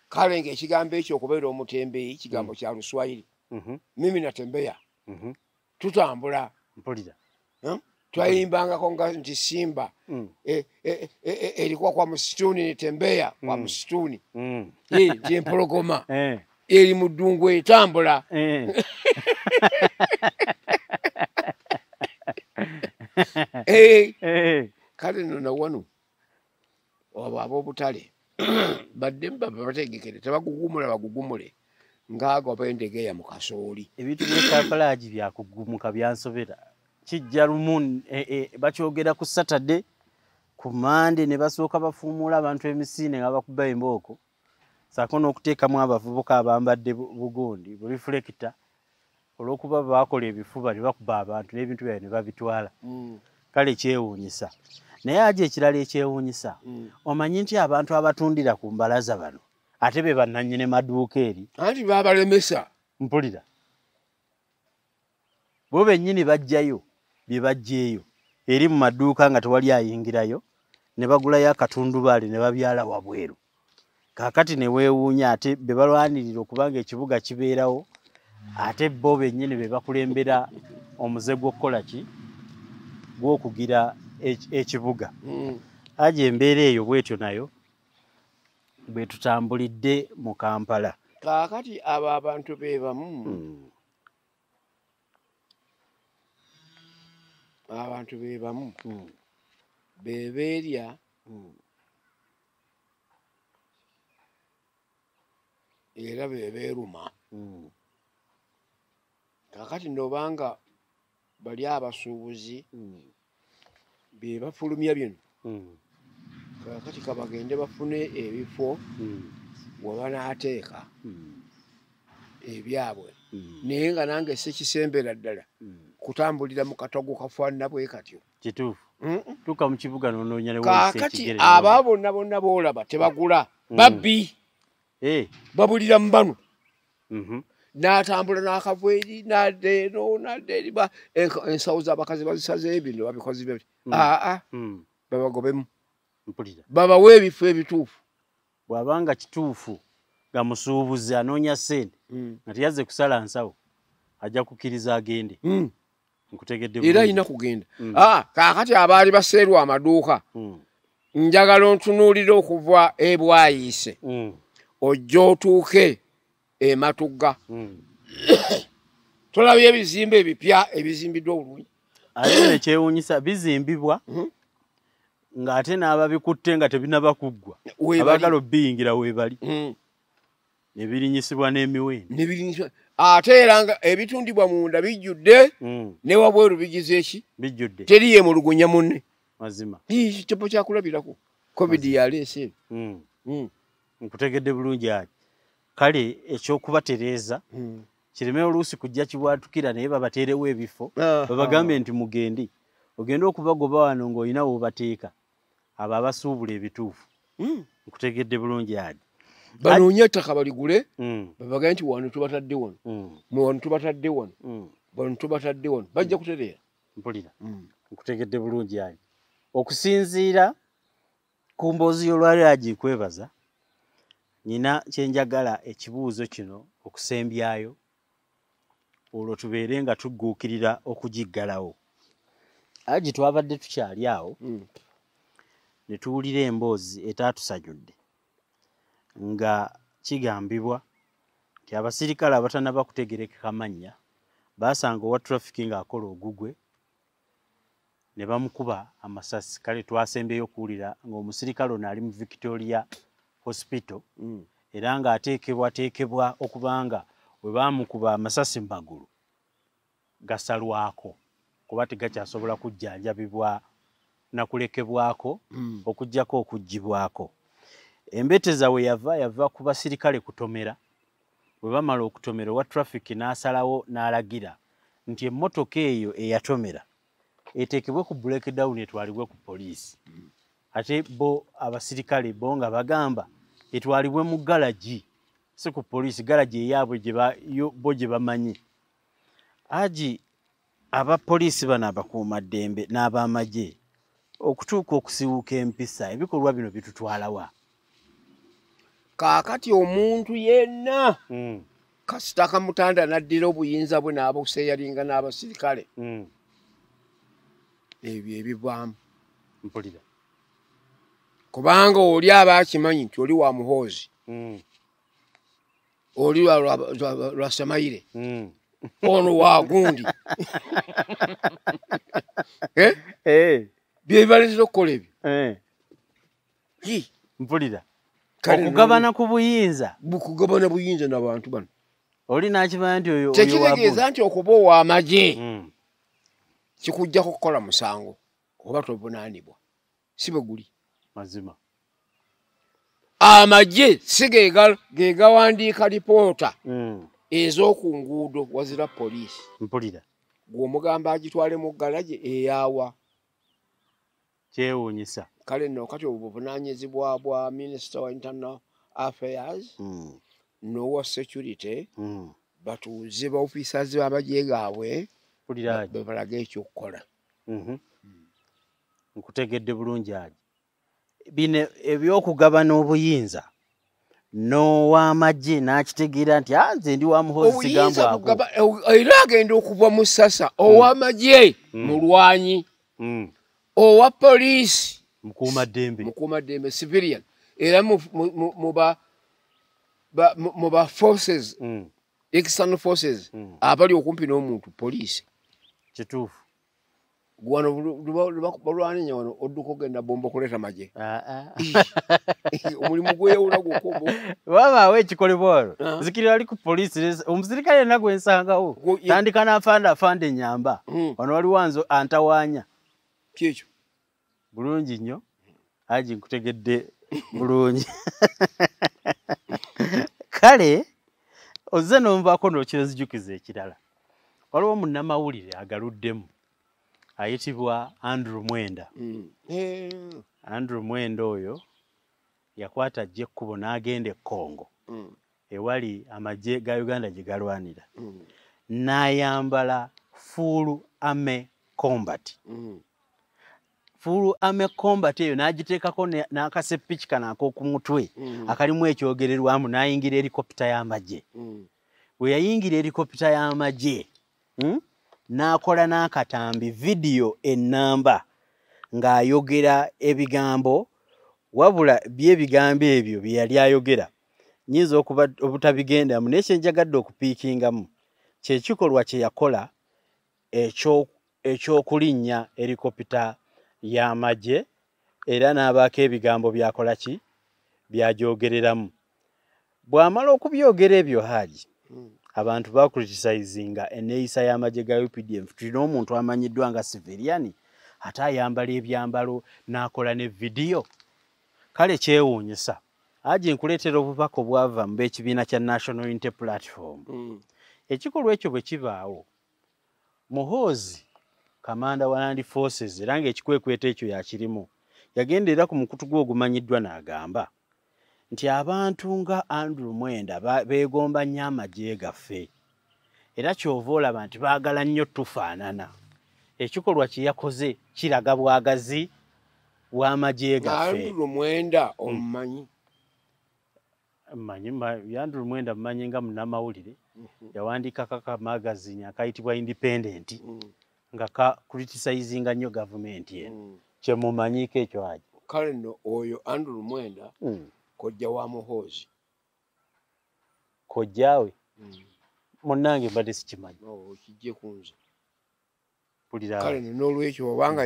Kale ng'ekigambo ekyo okubeera omutembeeyi kigambo kya Luswayiri. Mimi natembea. Tutambula. Mpulira. Twayimbangako nga nti Simba erikuwa kwa msituni nitembea kwa msituni. Nti empologoma eri mu ddungu etambula. kale nno wano ab'obutale badde bategekere tebagugumula bagugumule ngaago abendegeya mu kasooli ebintu by'ekapalagi byakugumuka byansobera kijja lumu bakyogera ku Saturday ku Monday ne basooka bafuumuula abantu emisinde nga bakuba embooko Ssaako n'okuteekamu abavubuka abambadde bugondi bu reflector olw'okuba baakola ebifuba ne bakuba abantu n'ebintu byabwe ne babitwala kale kyewuunyisa naye Hajji ekirala ekyewuunyisa omanyi nti abantu abatundira ku mbalaza bano ate be bannannyini maduuka eri anti baabalemesa mpulira bo bennyini bajjayo bye bajjeeyo eri mu maduuka nga tewali ayingirayo ne bagulayo akatundubaali ne babyala wabweru kaakati ne weewuunya ate be balwanirira okubanga ekibuga kibeerawo ate bo bennyini be bakulembera omuze gw'okukola ki gw'okugira ekibuga Hajji embeera eyo bwetyo nayo bwe tutambulidde mu Kampala kaakati abo abantu be bamu abantu be bamu bebeerya era bebeeruma kaakati nobanga bali abasuubuzi be bafulumya bino kaakati kabagende bafune ebifo we banaateeka ebyabwe naye nga nange sikisembera ddala kutambulira mu katogo kafaanana bwe katyo kituufu tuuka mu kibuga noonoonya kaakati aba bonna bonna boolaba tebagula babbi babulira mu bano n'atambula n'akava eri n'adde eno n'adde eri ensawo z'abakazi bazisazeeyo bino babikozi bye babagobemu babawe ebifo ebituufu bw'abanga kituufu nga musuubuzi anoonya ssente nga teyazze kusala nsawo ajja kukkiriza agende nkutegedde era alina kugenda kaakati abaali baseerwa amaduuka njagala ontunuulire okuva ebwayiise ojja otuuke ematugga tolabye ebizimbe ebipya ebizimbiddwa obulungi ate nekyewuunyisa bizimbibwa ng'ate n'ababikutte nga tebinaba kuggwa abaagala obbiyingira weebali ne birinyisibwa n'emiwendo ate era nga ebitundibwa munda bijjudde ne wabweru bigize eki bijjudde teri yemulugunya munne mazima kitepo kyakulabirako covid yaleese nkutegedde bulungi Hajji kale ekyokubatereeza kireme oluusi kujja kibwatukira naye babateerewo ebifo babagambe nti mugende ogende okubagoba wano ng'olina wobateeka abo abasuubula ebituufu nkutegedde bulungi Hajji banoonya ettaka baligule babagambe nti wano tubatadde wano wano tubatadde wano wano tubatadde wano bajja kutereera mpulira nkutegedde bulungi Hajji okusinziira ku mboozi y'olwali Hajji nkwebaza nina kyenjagala ekibuuzo kino okusembyayo olwo tubeere nga tugguukirira okugiggalawo Hajji twabadde tukyali awo ne tuwulira emboozi etaatusanyudde nga kigambibwa nti abasirikale abatanaba kutegerekeka mannya baasanga owa trafiki ng'akola ogugwe ne bamukuba amasasi kale twasembyeyo okuwulira ng'omusirikale ono ali mu Victoria Hospital era ng'ateekebwa okubanga bwe baamukuba amasasi mu magulu gasalwako kuba tegakyasobola kujjanjabibwa nakulekebwako okuggyako okuggibwako embeteza we yava ku basirikale kutomera bwe bamala okutomera owa trafiki n'asalawo n'alagira nti emmotoka eyo eyatomera eteekebwe ku breakdown etwalibwe ku poliisi ate bo abasirikale bo nga bagamba etwalibwe mu galagi si ku poliisi galagi eyaabwe bo gye bamanyi Hajji abapoliisi bano abakuumaddembe n'ab'amagye okutuuka okusiwuka empisa ebikolwa bino bitutwalawa kaakati omuntu yenna kasita kamutanda n'addira obuyinza bwe n'abuseeyalinga n'abasirikale ebyo ebivaamu mpulira kubanga oli aba akimanyi nti oli wa Muhoozi oli lwa Samayire ono wagundi byebibaleetera okukola ebyo mpulira okugabana ku buyinza kugabana buyinza n'abantu bano oli nakimanya nti oyo tekitegeeza nti okuba ow'amagye kikujjako kukola musango oba tovunaanibwa si bwe guli mazima amagye si ge gawandiika lipoota ez'oku nguudo wazira poliisi mpulira gw'omugamba agitwale mu galage eyawa kyewuunyisa kale nno kati obuvunaanyizibwa bwa minisita wa internal affairs n'owa security batuuze ba officers b'amagye gaabwe bebalaga ekyokukola nkutegedde bulungi aji bino ebyokugabana obuyinza n'ow'amagye n'akitegeera nti nze ndi wa Muhoozi sigambwako era agenda okuva mu ssasa ow'amagye mulwanyi owa poliisi mukuumaddembe civilian era mu ba forces external forces abali okumpi n'omuntu poliisi kituufu wano balwaninya wano odduka ogenda bomba okuleeta magye omulimu gweyawula gwokobo babaawo ekikolebwa olwo zikirira ali ku poliisi omusirikale yenna gwensangawo tandika n'afande enyamba wano waliwo nzo antawaanya kyekyo bulungi nnyo Hajji nkutegedde bulungi kale ozze n'onvaako n'okirezijukiza ekirala waliwo munnamawulire agaluddemu ayitibwa Mwenda Mwenda oyo yakwata ajja ekkubo n'agenda e Congo ewali amagye ga Uganda gye galwanira n'ayambala full army combat full army combat eyo n'agiteekako n'akasepiki kano ak'okumutwe akalimu ekyogererwamu n'ayingira helikopita y'amagye bwe yayingira helikopita y'amagye n'akola n'akatambi vidiyo ennamba ng'ayogera ebigambo wabula by'ebigambo ebyo bye yali ayogera nyinza okuba obutabigendamu naye kyenjagadde okupiikingamu kyekikolwa kye yakola ekyokulinnya helikopita y'amagye era n'abaako ebigambo byakola ki byagyogereramu bw'amala okubyogera ebyo Hajji abantu bakritisayizinga enneeyisa y'amagye ga UPDF tulina omuntu amanyiddwa nga civilian ate ayambala ebyambalo n'akola ne vidiyo kale kyewuunyisa Hajji nkuleetera obubaka obwava mu b'ekibiina kya National Unity Platform ekikolwa ekyo bwe kibaawo Muhoozi kamanda wa Land Forces era ng'ekikwekweto ekyo yakirimu yagenderera ku mukutu gwe ogumanyiddwa n'agamba nti abantu nga Mwenda beegomba nnyo amagye gaffe era kyova olaba nti baagala nnyo tufaanana ekikolwa kye yakoze kiraga bwagazi bw'amagye gaffe Mwenda omumanyi Mwenda mmanyi nga munnamawulire yawandiikako akamagazini akayitibwa Independent nga kakritisayizinga nnyo gavumenti eno kyemumanyiiko ekyo Hajji kale nno oyo Mwenda kojja wa Muhoozi kojjaawe munnange mbadde sikimanyi kijje kunze pulira kale n'olwekyo obanga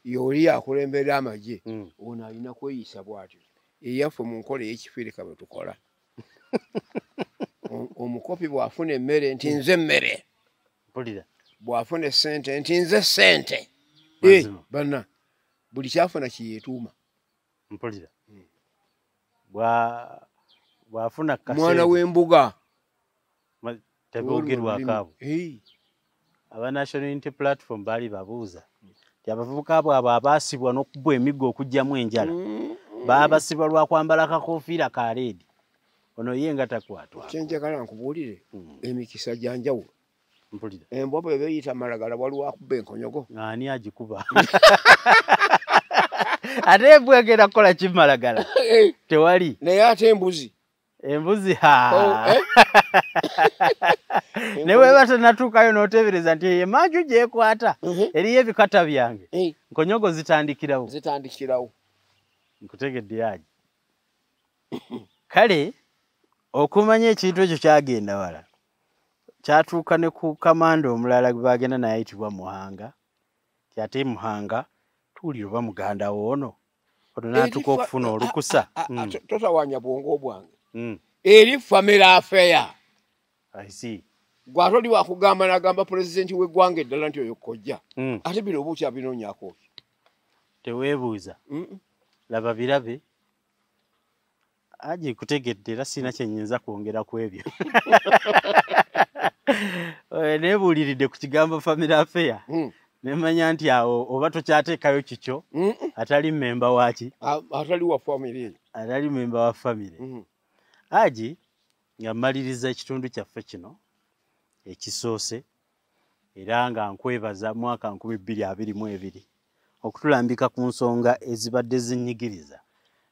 yoli akulembera amagye ono alina kweyisa bw'atyo eyaffe mu nkola ey'ekifirika bwe tukola omukopi bw'afuna emmere nti nze emmere pulira bw'afuna essente nti nze ssente banna buli kyafuna kiyeetuuma mpulira bw'afuna mwana w'embuga teboogerwako abo aba National Unity Platform baali babuuza nti abavubuka bwabwe abaasibwa n'okubwa emiggo okuggyamu enjala baabasibwa lwa kwambala akakoofiira ka leedi ono ye nga takwatwa kyenjagala nkubuulire emikisa gya njawulo mpulira embwa bwe beeyita malagala waliwo akuba enkonyogo ani agikuba ate embwa egenda kukola kimalagala tewali naye ate embuzi ne bweba tennatuukayo n'oteebereza nti emanju gyekwata eriyo ebikata byange nkonyogo zitandikirawo nkutegedde Hajji kale okumanya ekintu ekyo kyagenda wala kyatuuka ne ku kamanda omulala gwe bagenda naye ayitibwa Muhanga ti ate Muhanga tuwulira oba muganda woono ono n'atuuka okufuna olukusa. Totawanya bwongo bwange eri family affair. I see. Gwate oli wakugamba n'agamba pulezidenti w'eggwanga eddala nti oyo kkojja ate bino oba okyabinoonyaako. Teweebuuza. Laba birabe. Hajji kutegedde era sina kye nnyinza kwongera ku ebyo. Neebuuliridde ku kigambo family affair. Nemanya nti awo oba tokyateekayo kikyo atali mmemba waki? Atali wa family. Atali mmemba wa family. Hajji nga mmaliriza ekitundu kyaffe kino ekisoose era nga nkwebaza mwaka 2022 okutulambika ku nsonga ezibadde zinyigiriza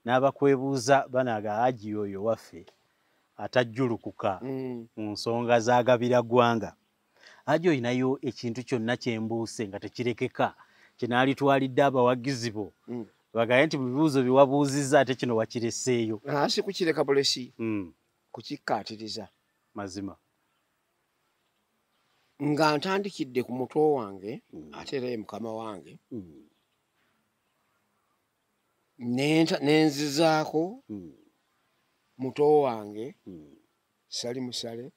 n'abakwebuuza banaga Hajji oyo waffe atajjulukuka mu nsonga z'agabiraggwanga. Hajji oyinayo ekintu kyonna kyembuuse nga tekirekeka kinaalitwalidde abawagizi bo bagaye nti mu bibuuzo byewabuuzizza ate kino wakireseeyo? Si kukireka bulesi kukikkaatiriza mazima nga ntandikidde ku mutwe wange ate era ye mukama wange nenzizaako mutwe wange sali musale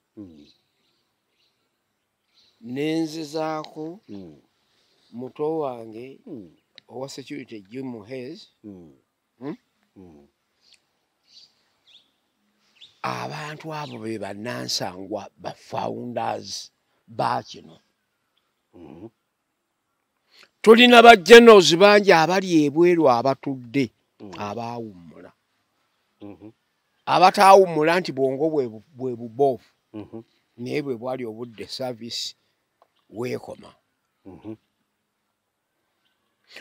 nenzizaako mutwe wange owa security M.i.S.O abantu abo be bannansangwa ba founders ba kino. Tulina ba generals bangi abali ebweru abatudde abaawummula abataawummula nti bwongo bwe bubofu naye bwe bwali obudde service weekoma.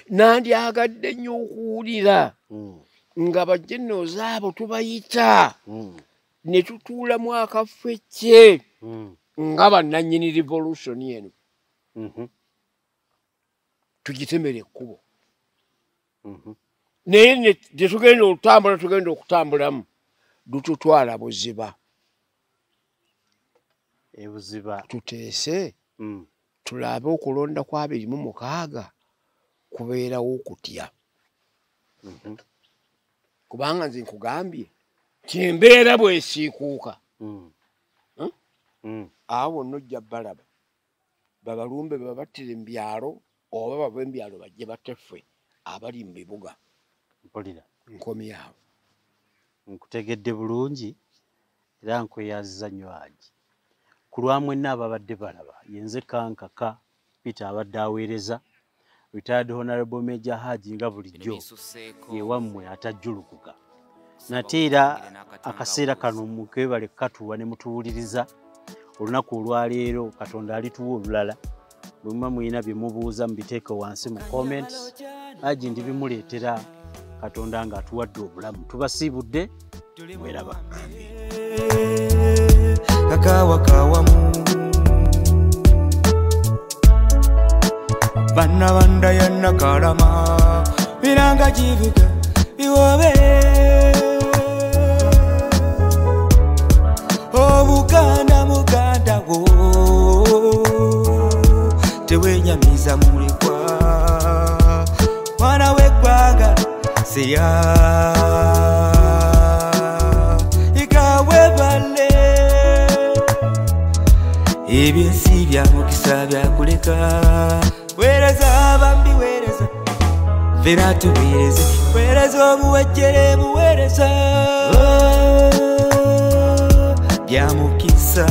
Nandyagadde nnyo okuwulira nga ba generals abo tubayita ne tutuulamu akaffe kye nga bannannyini revolution eno tugitemera ekkubo naye tetugenda okutambula tugenda okutambulamu dututwala buziba ebuziba tuteese tulabe okulonda kwa 2006 kubeerawo okutya kubanga nze nkugambye kyembeera bwesiikuuka awo nojja balaba babalumbe babattire mu byalo oba bava embyalo bajje batteffe abali mu bibuga. Mpulira nkomyawo nkutegedde bulungi era nkweyaziza nnyo Hajji ku lwa mwenna ababadde balaba. Yenze kankaka Peter abadde aweereza retired honorable Major Hajji nga bulijjo yewammwe atajjulukuka nate era akaseera kano mukebale katuwa ne mutuwuliriza olunaku olwaleero Katonda alituwa olulala bwe muba muyina bye mubuuza mubiteeke wansi mu comments. Hajji ndibimuleetera Katonda nga atuwadde obulamu. Tubasiibudde mweraba. Kakawakawamu banna banda yanna kalama biranga jivuga biwobe obuganda muganda wo tewenyamiza mulekwa mwana w'eggwanga seya ikawebale ebyensi bya mukisa byakuleka wereza bambi wereza vera tubereze wereza obuwejjere buwereza bya mukisa